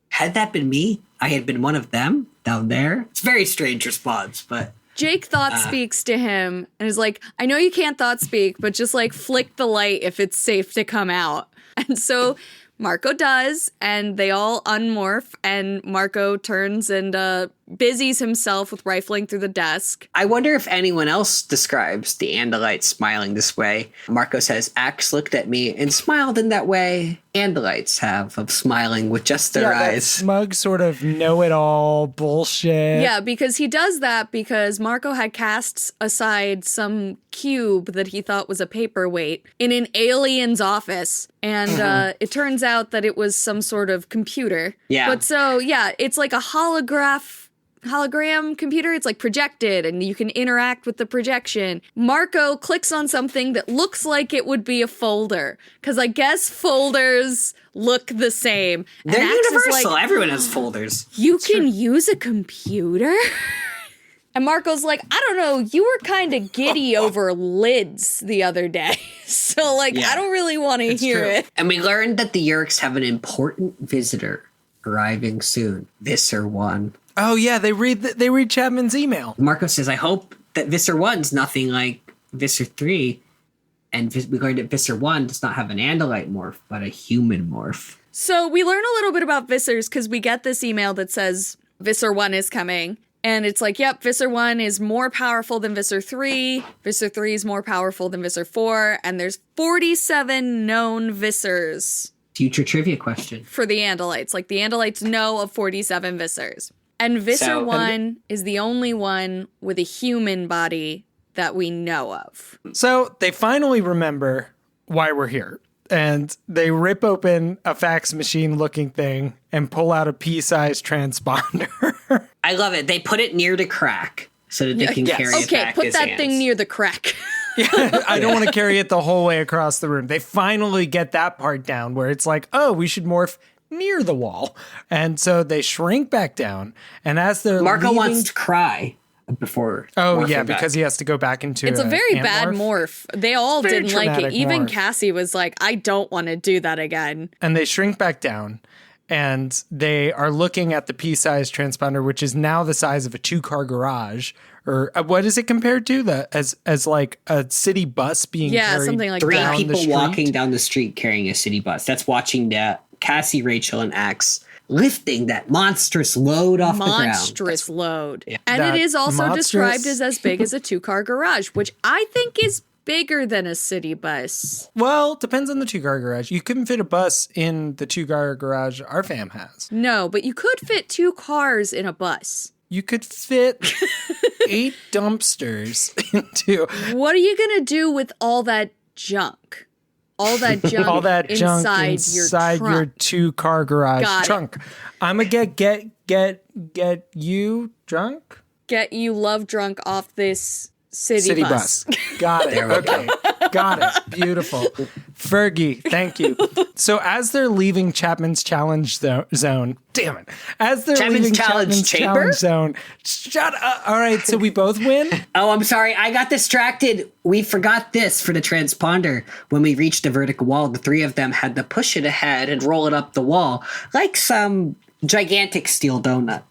Had that been me, I had been one of them down there. It's a very strange response, but... Jake thought speaks to him and is like, I know you can't thought speak, but just like flick the light if it's safe to come out. And so Marco does, and they all unmorph, and Marco turns and busies himself with rifling through the desk. I wonder if anyone else describes the Andalites smiling this way. Marco says, Axe looked at me and smiled in that way Andalites have of smiling with just their that eyes. smug sort of know-it-all bullshit. Yeah, because he does that because Marco had cast aside some cube that he thought was a paperweight in an alien's office. And it turns out that it was some sort of computer. Yeah. But so, yeah, it's like a hologram computer. It's like projected and you can interact with the projection. Marco clicks on something that looks like it would be a folder because I guess folders look the same. And They're Axe is universal. like, Everyone has folders. you can use a computer? And Marco's like, I don't know, you were kind of giddy over lids the other day. So, like, Yeah. I don't really want to hear true. it. And we learned that the Yeerks have an important visitor arriving soon. Visser 1. Oh yeah, they read Chapman's email. Marco says, I hope that Visser 1's nothing like Visser 3. And we learned that Visser 1 does not have an Andalite morph, but a human morph. So we learn a little bit about Vissers because we get this email that says Visser 1 is coming. And it's like, yep, Visser 1 is more powerful than Visser 3. Visser 3 is more powerful than Visser 4. And there's 47 known Vissers. Future trivia question. For the Andalites. Like, the Andalites know of 47 Vissers. And Visser 1 is the only one with a human body that we know of. So they finally remember why we're here. And they rip open a fax machine looking thing and pull out a pea-sized transponder. I love it. They put it near the crack so that they can carry it back put his that hands. thing near the crack. I don't want to carry it the whole way across the room. They finally get that part down where it's like, oh, we should morph near the wall. And so they shrink back down. And as they're Marco wants to cry before. Oh, yeah, morphing back. because he has to go back into It's a very ant bad morph. They all Very didn't like it. traumatic Even morph. Cassie was like, I don't want to do that again. And they shrink back down. And they are looking at the pea-sized transponder, which is now the size of a 2-car garage. Or what is it compared to? As like a city bus being carried something like Three down the people street? walking down the street carrying a city bus. That's watching that Cassie, Rachel, and Axe lifting that monstrous load off the ground. Monstrous load. And That it is also monstrous- described as big as a 2-car garage, which I think is bigger than a city bus. Well, depends on the 2-car garage. You couldn't fit a bus in the 2-car garage our fam has. No, but you could fit 2 cars in a bus. You could fit 8 dumpsters into What are you going to do with all that junk? All that junk, all that junk inside your your trunk. 2-car garage Got it. trunk. I'm gonna get you drunk. Get you love drunk off this city bus. Got it. Okay. Got it. Beautiful. Fergie, thank you. So as they're leaving Chapman's challenge zone, damn it. As they're Chapman's leaving challenge Chapman's chamber? challenge zone, shut up. All right, so we both win? Oh, I'm sorry. I got distracted. We forgot this for the transponder. When we reached the vertical wall, the 3 of them had to push it ahead and roll it up the wall like some gigantic steel donut.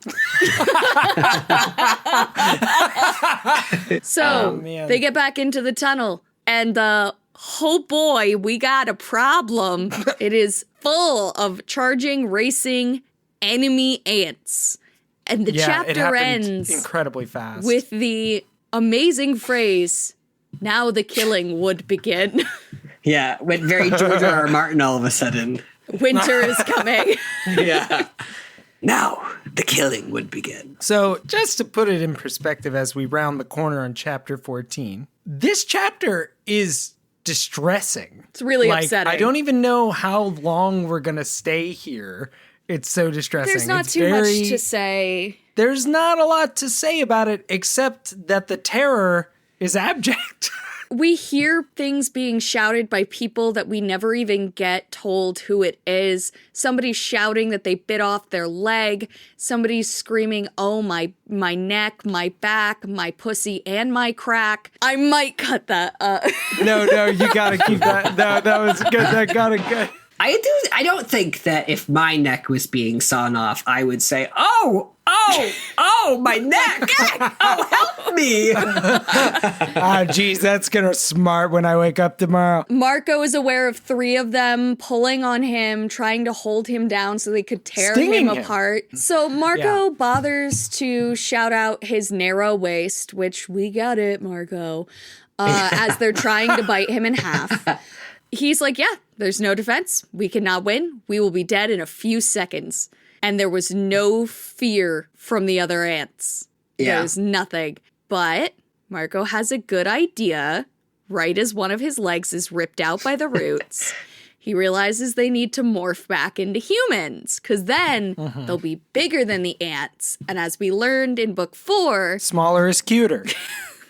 So man. they get back into the tunnel, and oh boy, we got a problem. It is full of charging, racing enemy ants. And the Yeah, it chapter happened ends incredibly fast. with the amazing phrase, now the killing would begin. Yeah, went very George R. R. Martin all of a sudden. Winter is coming. Yeah. Now the killing would begin. So, just to put it in perspective as we round the corner on chapter 14, this chapter is distressing. It's really like, upsetting. I don't even know how long we're going to stay here. It's so distressing. There's not It's too very- much to say. There's not a lot to say about it except that the terror is abject. We hear things being shouted by people that we never even get told who it is. Somebody's shouting that they bit off their leg. Somebody's screaming, oh, my neck, my back, my pussy, and my crack. I might cut that. No, you got to keep that. No, that was good. That got to go. I don't think that if my neck was being sawn off, I would say, oh, my neck. Oh, help me. Ah, geez, that's going to smart when I wake up tomorrow. Marco is aware of 3 of them pulling on him, trying to hold him down so they could tear Stinging him him. apart. So Marco Yeah. bothers to shout out his narrow waist, which we got it, Marco, as they're trying to bite him in half. He's like, yeah, there's no defense. We cannot win. We will be dead in a few seconds. And there was no fear from the other ants. Yeah. There's nothing. But Marco has a good idea. Right as one of his legs is ripped out by the roots, he realizes they need to morph back into humans, because then they'll be bigger than the ants. And as we learned in book 4, Smaller is cuter.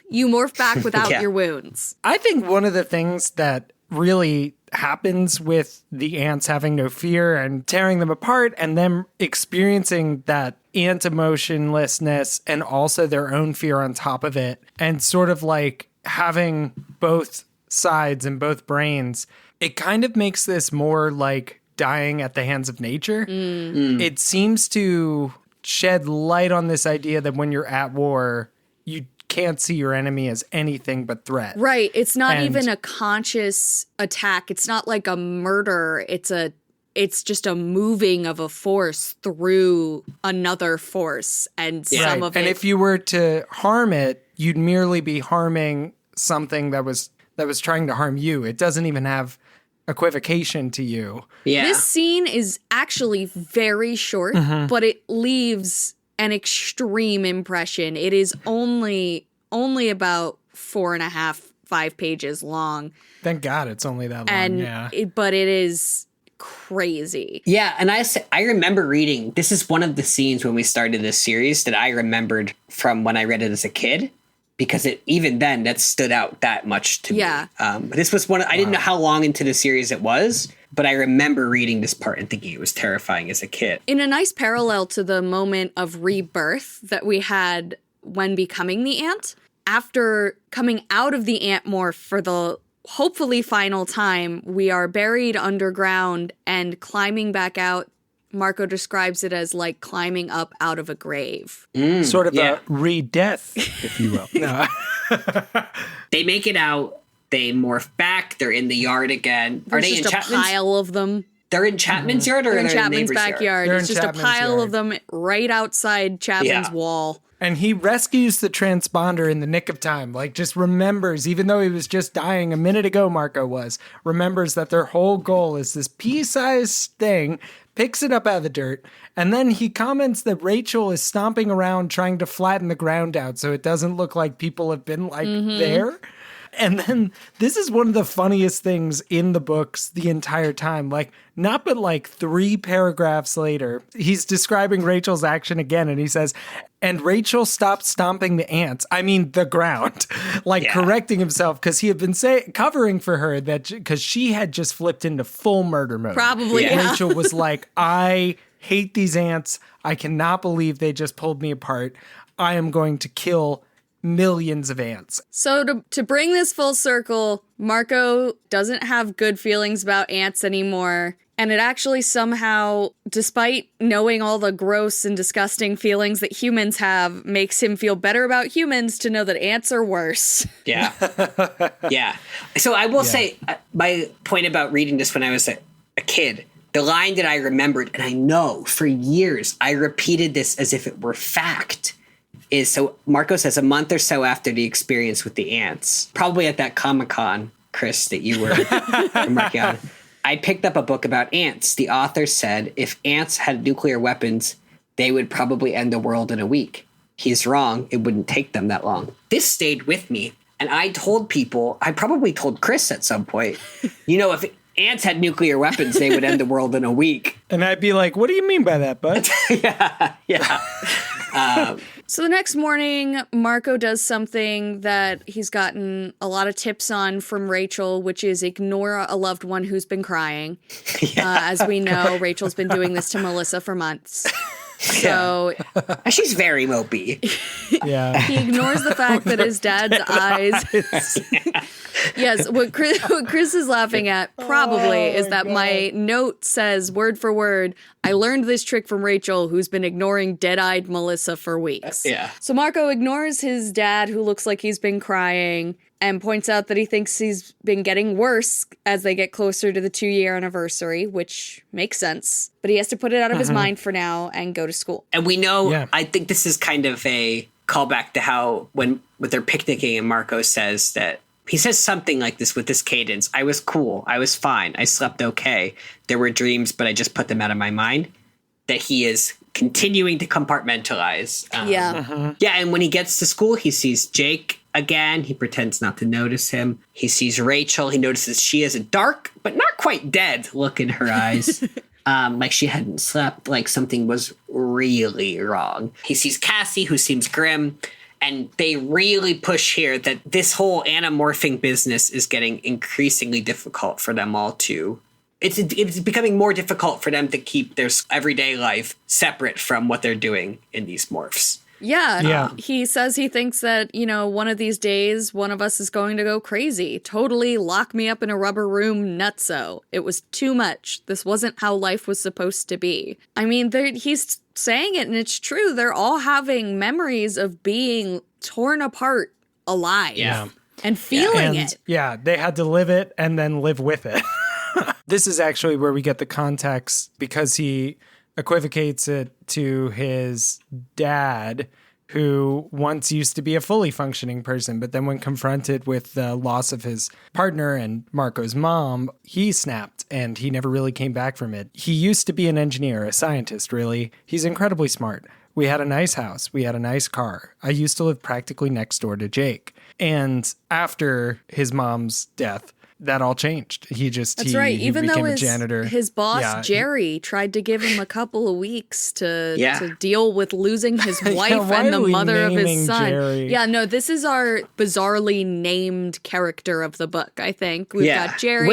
you morph back without Yeah. your wounds. I think one of the things that really happens with the ants having no fear and tearing them apart and them experiencing that ant emotionlessness and also their own fear on top of it and sort of like having both sides and both brains, it kind of makes this more like dying at the hands of nature. It seems to shed light on this idea that when you're at war, you can't see your enemy as anything but threat. Right. It's not even a conscious attack. It's not like a murder. It's just a moving of a force through another force, and some of it. And if you were to harm it, you'd merely be harming something that was trying to harm you. It doesn't even have equivocation to you. Yeah. This scene is actually very short, but it leaves an extreme impression. It is only about 4.5, 5 pages long. Thank God it's only that long. But it is crazy. Yeah, and I remember reading, this is one of the scenes when we started this series that I remembered from when I read it as a kid, because even then that stood out that much to me. This was I didn't know how long into the series it was, but I remember reading this part and thinking it was terrifying as a kid. In a nice parallel to the moment of rebirth that we had when becoming the ant, after coming out of the ant morph for the hopefully final time, we are buried underground and climbing back out. Marco describes it as like climbing up out of a grave. Sort of a re-death, if you will. No. They make it out. They morph back. They're in the yard again. There's Are they in just Chapman's? A pile of them. They're in Chapman's yard, or They're in they're Chapman's in the neighbor's backyard. They're It's in just Chapman's a pile yard. of them right outside Chapman's wall. And he rescues the transponder in the nick of time. Like, just remembers, even though he was just dying a minute ago, Marco remembers that their whole goal is this pea-sized thing, picks it up out of the dirt, and then he comments that Rachel is stomping around trying to flatten the ground out so it doesn't look like people have been, there. And then this is one of the funniest things in the books the entire time. Like, not but like 3 paragraphs later, he's describing Rachel's action again, and he says, and Rachel stopped stomping the ants. I mean, the ground. Correcting himself, because he had been covering for her that because she had just flipped into full murder mode. Probably, yeah. Rachel was like, I hate these ants. I cannot believe they just pulled me apart. I am going to kill millions of ants. So to bring this full circle, Marco doesn't have good feelings about ants anymore. And it actually somehow, despite knowing all the gross and disgusting feelings that humans have, makes him feel better about humans to know that ants are worse. Yeah. Yeah. So I will say, my point about reading this when I was a kid, the line that I remembered, and I know for years, I repeated this as if it were fact, is, so Marco says, a month or so after the experience with the ants, probably at that Comic-Con, Chris, that you were working on, I picked up a book about ants. The author said if ants had nuclear weapons, they would probably end the world in a week. He's wrong. It wouldn't take them that long. This stayed with me. And I told people, I probably told Chris at some point, if ants had nuclear weapons, they would end the world in a week. And I'd be like, what do you mean by that, bud? Yeah. So the next morning, Marco does something that he's gotten a lot of tips on from Rachel, which is ignore a loved one who's been crying. As we know, Rachel's been doing this to Melissa for months. So she's very mopey. Yeah. He ignores the fact that his dad's eyes. Yes, what Chris is laughing at probably is that my note says word for word, I learned this trick from Rachel, who's been ignoring dead-eyed Melissa for weeks. Yeah. So Marco ignores his dad, who looks like he's been crying, and points out that he thinks he's been getting worse as they get closer to the 2-year anniversary, which makes sense. But he has to put it out of his mind for now and go to school. And we know, I think this is kind of a callback to how when they're picnicking and Marco says that, he says something like this with this cadence. I was cool. I was fine. I slept okay. There were dreams, but I just put them out of my mind. That he is continuing to compartmentalize. Yeah, and when he gets to school, he sees Jake again. He pretends not to notice him. He sees Rachel. He notices she has a dark, but not quite dead look in her eyes. Like she hadn't slept, like something was really wrong. He sees Cassie, who seems grim. And they really push here that this whole anamorphing business is getting increasingly difficult for them all to. It's becoming more difficult for them to keep their everyday life separate from what they're doing in these morphs. Yeah. He says he thinks that, one of these days, one of us is going to go crazy. Totally lock me up in a rubber room, nutso. It was too much. This wasn't how life was supposed to be. I mean, he's saying it, and it's true. They're all having memories of being torn apart alive. Yeah. And feeling And, it. yeah, they had to live it and then live with it. This is actually where we get the context, because he equivocates it to his dad, who once used to be a fully functioning person, but then when confronted with the loss of his partner and Marco's mom, he snapped and he never really came back from it. He used to be an engineer, a scientist, really. He's incredibly smart. We had a nice house. We had a nice car. I used to live practically next door to Jake. And after his mom's death, that all changed. That's right. He Even though became a janitor. his boss, Yeah. Jerry, tried to give him a couple of weeks to Yeah. deal with losing his wife why and the are we mother of his naming son. Jerry? Yeah, no, this is our bizarrely named character of the book, I think. We've got Jerry.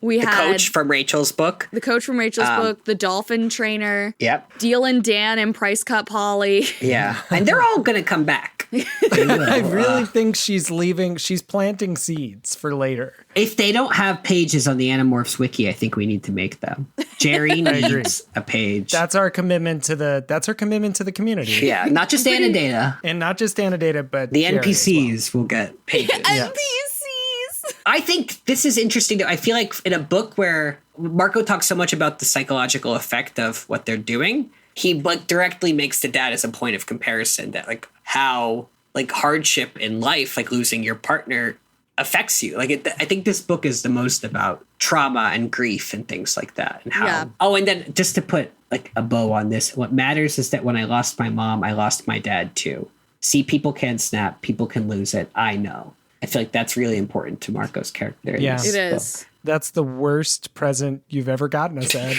The coach from Rachel's book. The coach from Rachel's book, the dolphin trainer. Yep. Dealing Dan and Price Cut Polly. Yeah. And they're all going to come back. I really think she's leaving. She's planting seeds for later. If they don't have pages on the Animorphs wiki, I think we need to make them. Jerry needs a page. That's our commitment to the community. Yeah, not just Anadata. And not just Anadata, but The Jerry as NPCs will get pages. NPCs! I think this is interesting. I feel like in a book where Marco talks so much about the psychological effect of what they're doing, he directly makes the dad as a point of comparison, that how hardship in life, like losing your partner, affects you. I think this book is the most about trauma and grief and things like that, and how. Yeah. Oh, and then just to put a bow on this, what matters is that when I lost my mom, I lost my dad too. See, people can snap, people can lose it. I know. I feel like that's really important to Marco's character. Yeah. In this It book. is. That's the worst present you've ever gotten us, Ed.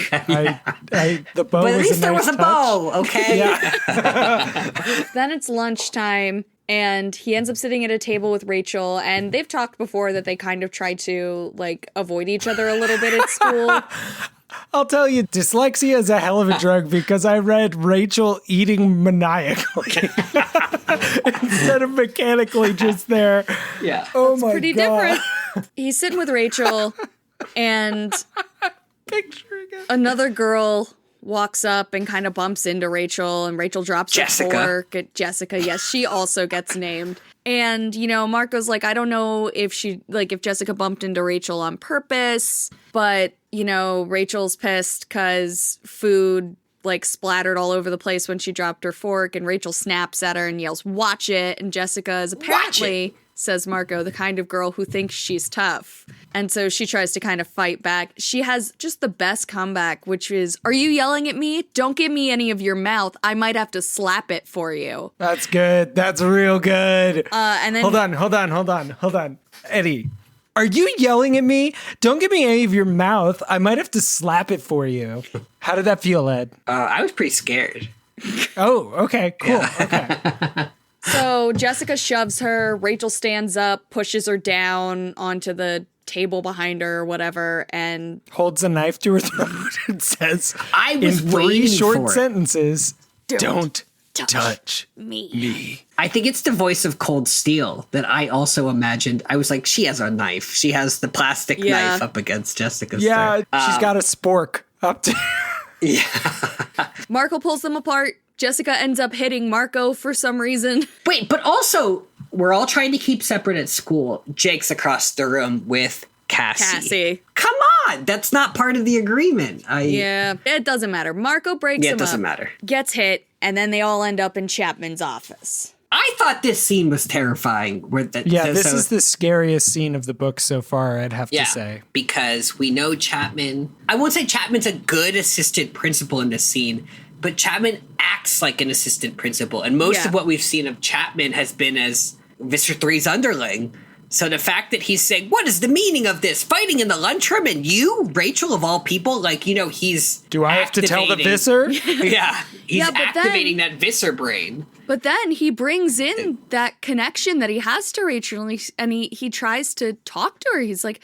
The bow But at was least a there nice was a touch. bow, okay? Then it's lunchtime, and he ends up sitting at a table with Rachel, and they've talked before that they kind of try to avoid each other a little bit at school. I'll tell you, dyslexia is a hell of a drug, because I read Rachel eating maniacally instead of mechanically just there. Yeah. Oh my Pretty God. different. He's sitting with Rachel, and Picturing it. another girl walks up and kind of bumps into Rachel, and Rachel drops Jessica. her fork at Jessica. Yes, she also gets named. And, Marco's like, I don't know if if Jessica bumped into Rachel on purpose, but, Rachel's pissed because food splattered all over the place when she dropped her fork, and Rachel snaps at her and yells, "Watch it." And Jessica is apparently, says Marco, the kind of girl who thinks she's tough. And so she tries to kind of fight back. She has just the best comeback, which is, "Are you yelling at me? Don't give me any of your mouth. I might have to slap it for you." That's good. That's real good. And then Hold on. Eddie, are you yelling at me? Don't give me any of your mouth. I might have to slap it for you. How did that feel, Ed? I was pretty scared. Oh, okay, cool. Okay. So Jessica shoves her, Rachel stands up, pushes her down onto the table behind her or whatever, and Holds a knife to her throat and says, I was in 3 waiting short for it. sentences, don't touch me. me. I think it's the voice of Cold Steel that I also imagined. I was like, she has a knife. She has the plastic Yeah. knife up against Jessica's Yeah, throat. she's got a spork up to... Marco pulls them apart. Jessica ends up hitting Marco for some reason. Wait, but also, we're all trying to keep separate at school. Jake's across the room with Cassie. Come on! That's not part of the agreement. Yeah, it doesn't matter. Marco breaks Yeah, him it doesn't up, matter. gets hit, and then they all end up in Chapman's office. I thought this scene was terrifying. Yeah, this is the scariest scene of the book so far, I'd have to say. Because we know Chapman. I won't say Chapman's a good assistant principal in this scene, but Chapman acts like an assistant principal. And most of what we've seen of Chapman has been as Mr. Three's underling. So the fact that he's saying, what is the meaning of this? Fighting in the lunchroom, and you, Rachel, of all people, he's Do I have to tell the Visser? Yeah, he's Yeah, but activating that Visser brain. But then he brings in that connection that he has to Rachel, and he tries to talk to her. He's like,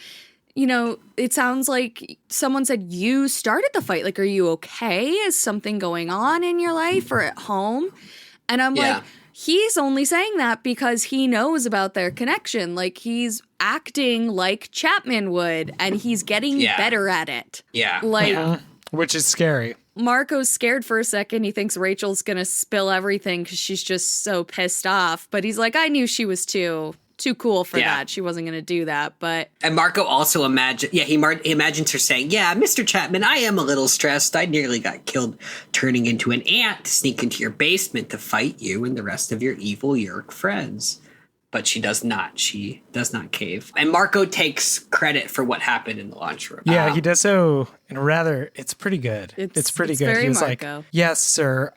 it sounds like someone said you started the fight. Are you okay? Is something going on in your life or at home? And I'm like, he's only saying that because he knows about their connection. Like, he's acting like Chapman would, and he's getting better at it. Yeah. Like, which is scary. Marco's scared for a second. He thinks Rachel's gonna spill everything because she's just so pissed off. But he's like, I knew she was too cool for that. She wasn't going to do that, but... And Marco also he imagines her saying, yeah, Mr. Chapman, I am a little stressed. I nearly got killed turning into an ant to sneak into your basement to fight you and the rest of your evil Yeerk friends. But she does not. She does not cave. And Marco takes credit for what happened in the lunchroom. Yeah, he does so in a rather, it's pretty good. It's pretty good. Very He was Marco. like, yes, sir.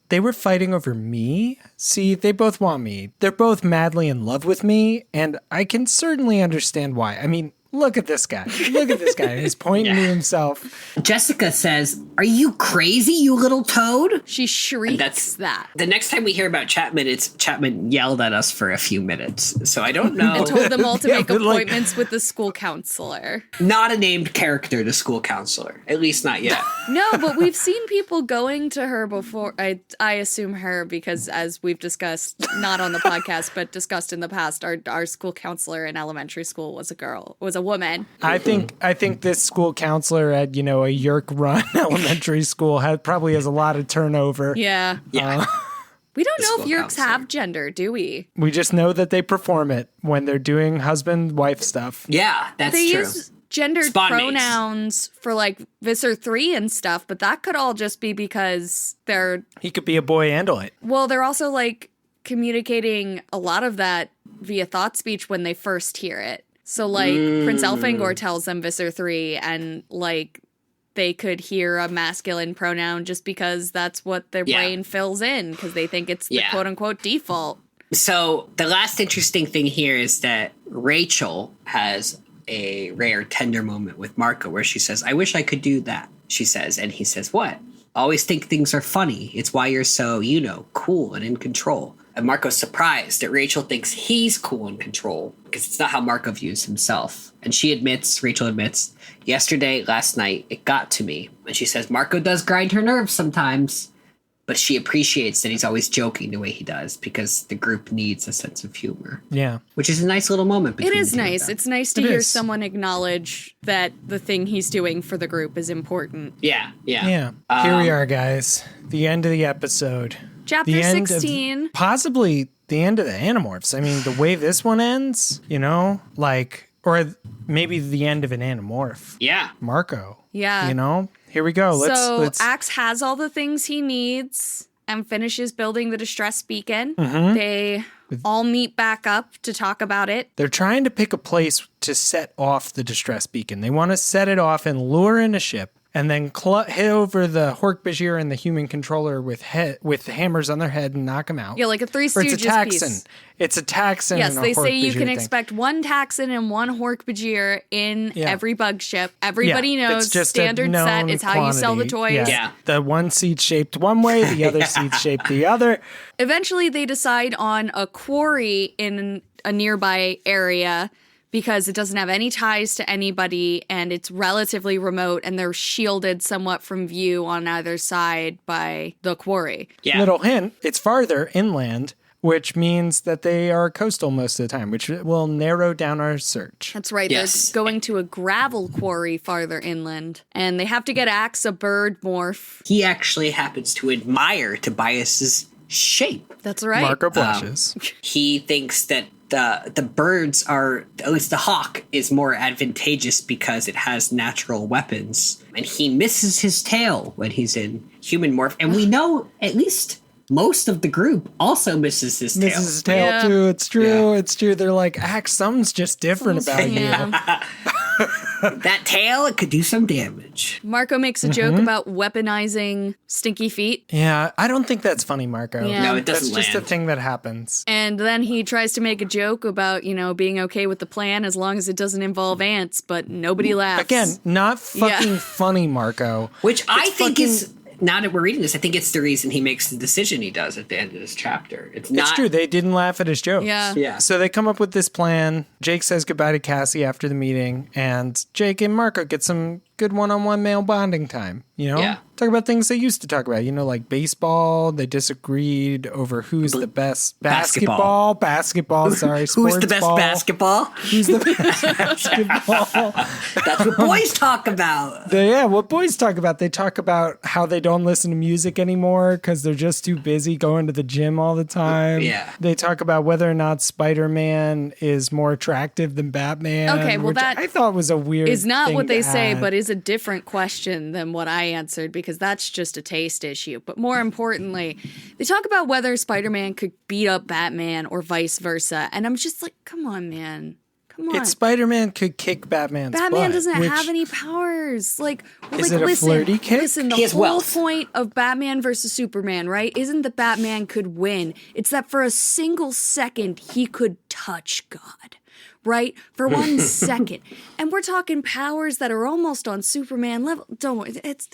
They were fighting over me. See, they both want me. They're both madly in love with me. And I can certainly understand why. I mean, look at this guy. Look at this guy. He's pointing to himself. Jessica says, are you crazy, you little toad? She shrieks that. The next time we hear about Chapman, it's Chapman yelled at us for a few minutes. So I don't know. And told them all to make but like- appointments with the school counselor. Not a named character, the school counselor. At least not yet. No, but we've seen people going to her before. I assume her because, as we've discussed, not on the podcast, but discussed in the past, our school counselor in elementary school was a woman. I think this school counselor at, a Yeerk run elementary school probably has a lot of turnover. Yeah. Yeah. We don't know if school Yeerks counselor. have gender, do we? We just know that they perform it when they're doing husband-wife stuff. Yeah, that's They true. use gendered Spawn mates. pronouns for like Visser 3 and stuff, but that could all just be because He could be a boy and a light. they're also like communicating a lot of that via thought speech when they first hear it. So like Prince Elfangor tells them Visser 3 and like they could hear a masculine pronoun just because that's what their brain fills in because they think it's the quote unquote default. So the last interesting thing here is that Rachel has a rare tender moment with Marco where she says, I wish I could do that, she says. And he says, what? Always think things are funny. It's why you're so, cool and in control. And Marco's surprised that Rachel thinks he's cool and control because it's not how Marco views himself. And Rachel admits, last night, it got to me. And she says, Marco does grind her nerves sometimes. But she appreciates that he's always joking the way he does because the group needs a sense of humor. Yeah. Which is a nice little moment. It is nice. It's nice to hear is. someone acknowledge that the thing he's doing for the group is important. Yeah. Yeah. Here we are, guys. The end of the episode. Chapter The end 16. Possibly the end of the Animorphs. I mean, the way this one ends, or maybe the end of an Animorph. Yeah. Marco. Yeah. Here we go. Let's Axe has all the things he needs and finishes building the distress beacon. Mm-hmm. They all meet back up to talk about it. They're trying to pick a place to set off the distress beacon. They want to set it off and lure in a ship and then hit over the Hork-Bajir and the human controller with hammers on their head and knock them out. Yeah, like a Three Or Stooges it's a Taxon. piece. It's a Taxon. Yes, and a they say you Hork-Bajir can thing. expect one Taxon and one Hork-Bajir in every bug ship. Everybody Yeah, knows it's just standard a known set is how you sell the quantity. toys. Yeah. The one seed shaped one way, the other seed shaped the other. Eventually, they decide on a quarry in a nearby area because it doesn't have any ties to anybody and it's relatively remote and they're shielded somewhat from view on either side by the quarry. Yeah. Little hint, it's farther inland, which means that they are coastal most of the time, which will narrow down our search. That's right. Yes. They're going to a gravel quarry farther inland and they have to get Axe a bird morph. He actually happens to admire Tobias's shape. That's right. Marco blushes. He thinks that the birds are, at least the hawk, is more advantageous because it has natural weapons. And he misses his tail when he's in human morph. And we know at least most of the group also misses his tail. Misses his tail Yeah. too. It's true. Yeah. It's true. They're like, something's just different about you. Yeah. That tail, it could do some damage. Marco makes a joke about weaponizing stinky feet. Yeah, I don't think that's funny, Marco. Yeah. No, it doesn't That's just a land. thing that happens. And then he tries to make a joke about, being okay with the plan as long as it doesn't involve ants, but nobody laughs. Again, not fucking Yeah. funny, Marco. Which I It's think fucking- is, now that we're reading this, I think it's the reason he makes the decision he does at the end of this chapter. It's not It's true. They didn't laugh at his jokes. Yeah. Yeah. So they come up with this plan. Jake says goodbye to Cassie after the meeting, and Jake and Marco get some good one-on-one male bonding time, Yeah. Talk about things they used to talk about, like baseball. They disagreed over who's the best basketball, sorry, Who's the best ball. basketball? Who's the best basketball? That's what boys talk about. What boys talk about. They talk about how they don't listen to music anymore because they're just too busy going to the gym all the time. Yeah. They talk about whether or not Spider-Man is more attractive than Batman. Okay, well, which that I thought was a weird is not thing what they to say, add. but is a different question than what I answered because that's just a taste issue. But more importantly, they talk about whether Spider-Man could beat up Batman or vice versa. And I'm just like, come on, man. Come on. It's Spider-Man could kick Batman's Batman butt, doesn't which- have any powers. Is it a flirty kick? Listen, the He has whole wealth. point of Batman versus Superman, right, isn't that Batman could win. It's that for a single second, he could touch God. Right? For 1 second. And we're talking powers that are almost on Superman level. Don't worry. It's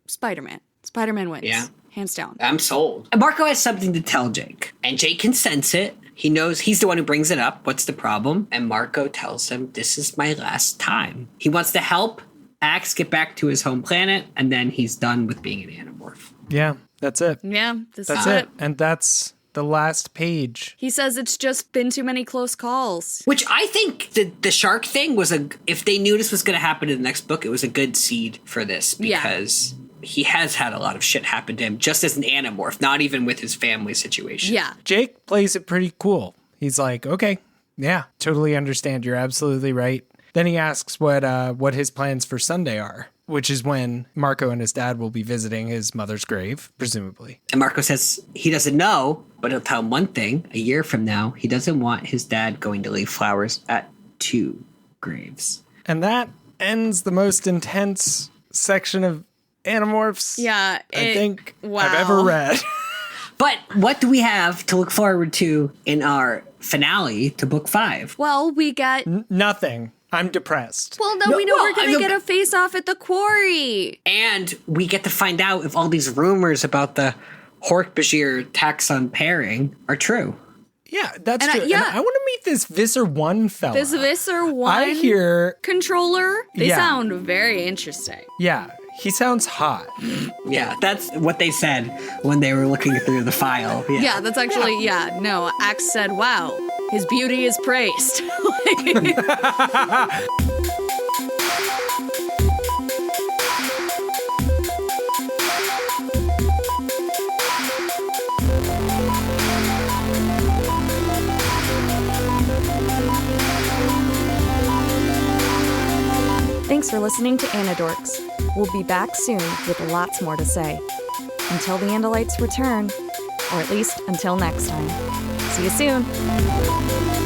Spider-Man. Spider-Man wins. Yeah. Hands down. I'm sold. And Marco has something to tell Jake. And Jake can sense it. He knows he's the one who brings it up. What's the problem? And Marco tells him, this is my last time. He wants to help Axe get back to his home planet. And then he's done with being an Animorph. Yeah, that's it. Yeah, this That's is it. And that's the last page. He says it's just been too many close calls. Which I think the shark thing was if they knew this was going to happen in the next book, it was a good seed for this because he has had a lot of shit happen to him just as an Animorph, not even with his family situation. Yeah. Jake plays it pretty cool. He's like, okay, yeah, totally understand. You're absolutely right. Then he asks what his plans for Sunday are, which is when Marco and his dad will be visiting his mother's grave, presumably. And Marco says he doesn't know, but he'll tell him one thing. A year from now, he doesn't want his dad going to leave flowers at 2 graves. And that ends the most intense section of Animorphs Yeah. I think wow. I've ever read. But what do we have to look forward to in our finale to book 5? Well, we get... Nothing. I'm depressed. Well, no, we know well, we're going to get a face-off at the quarry. And we get to find out if all these rumors about the Hork-Bajir taxon pairing are true. Yeah, that's And true. yeah. And I want to meet this Visser 1 fella. This Visser 1 I hear, controller, they Yeah. sound very interesting. yeah, he sounds hot. Yeah, that's what they said when they were looking through the file. Yeah, that's actually, no, Axe said, wow, his beauty is praised. Thanks for listening to Anadorks. We'll be back soon with lots more to say. Until the Andalites return, or at least until next time. See you soon.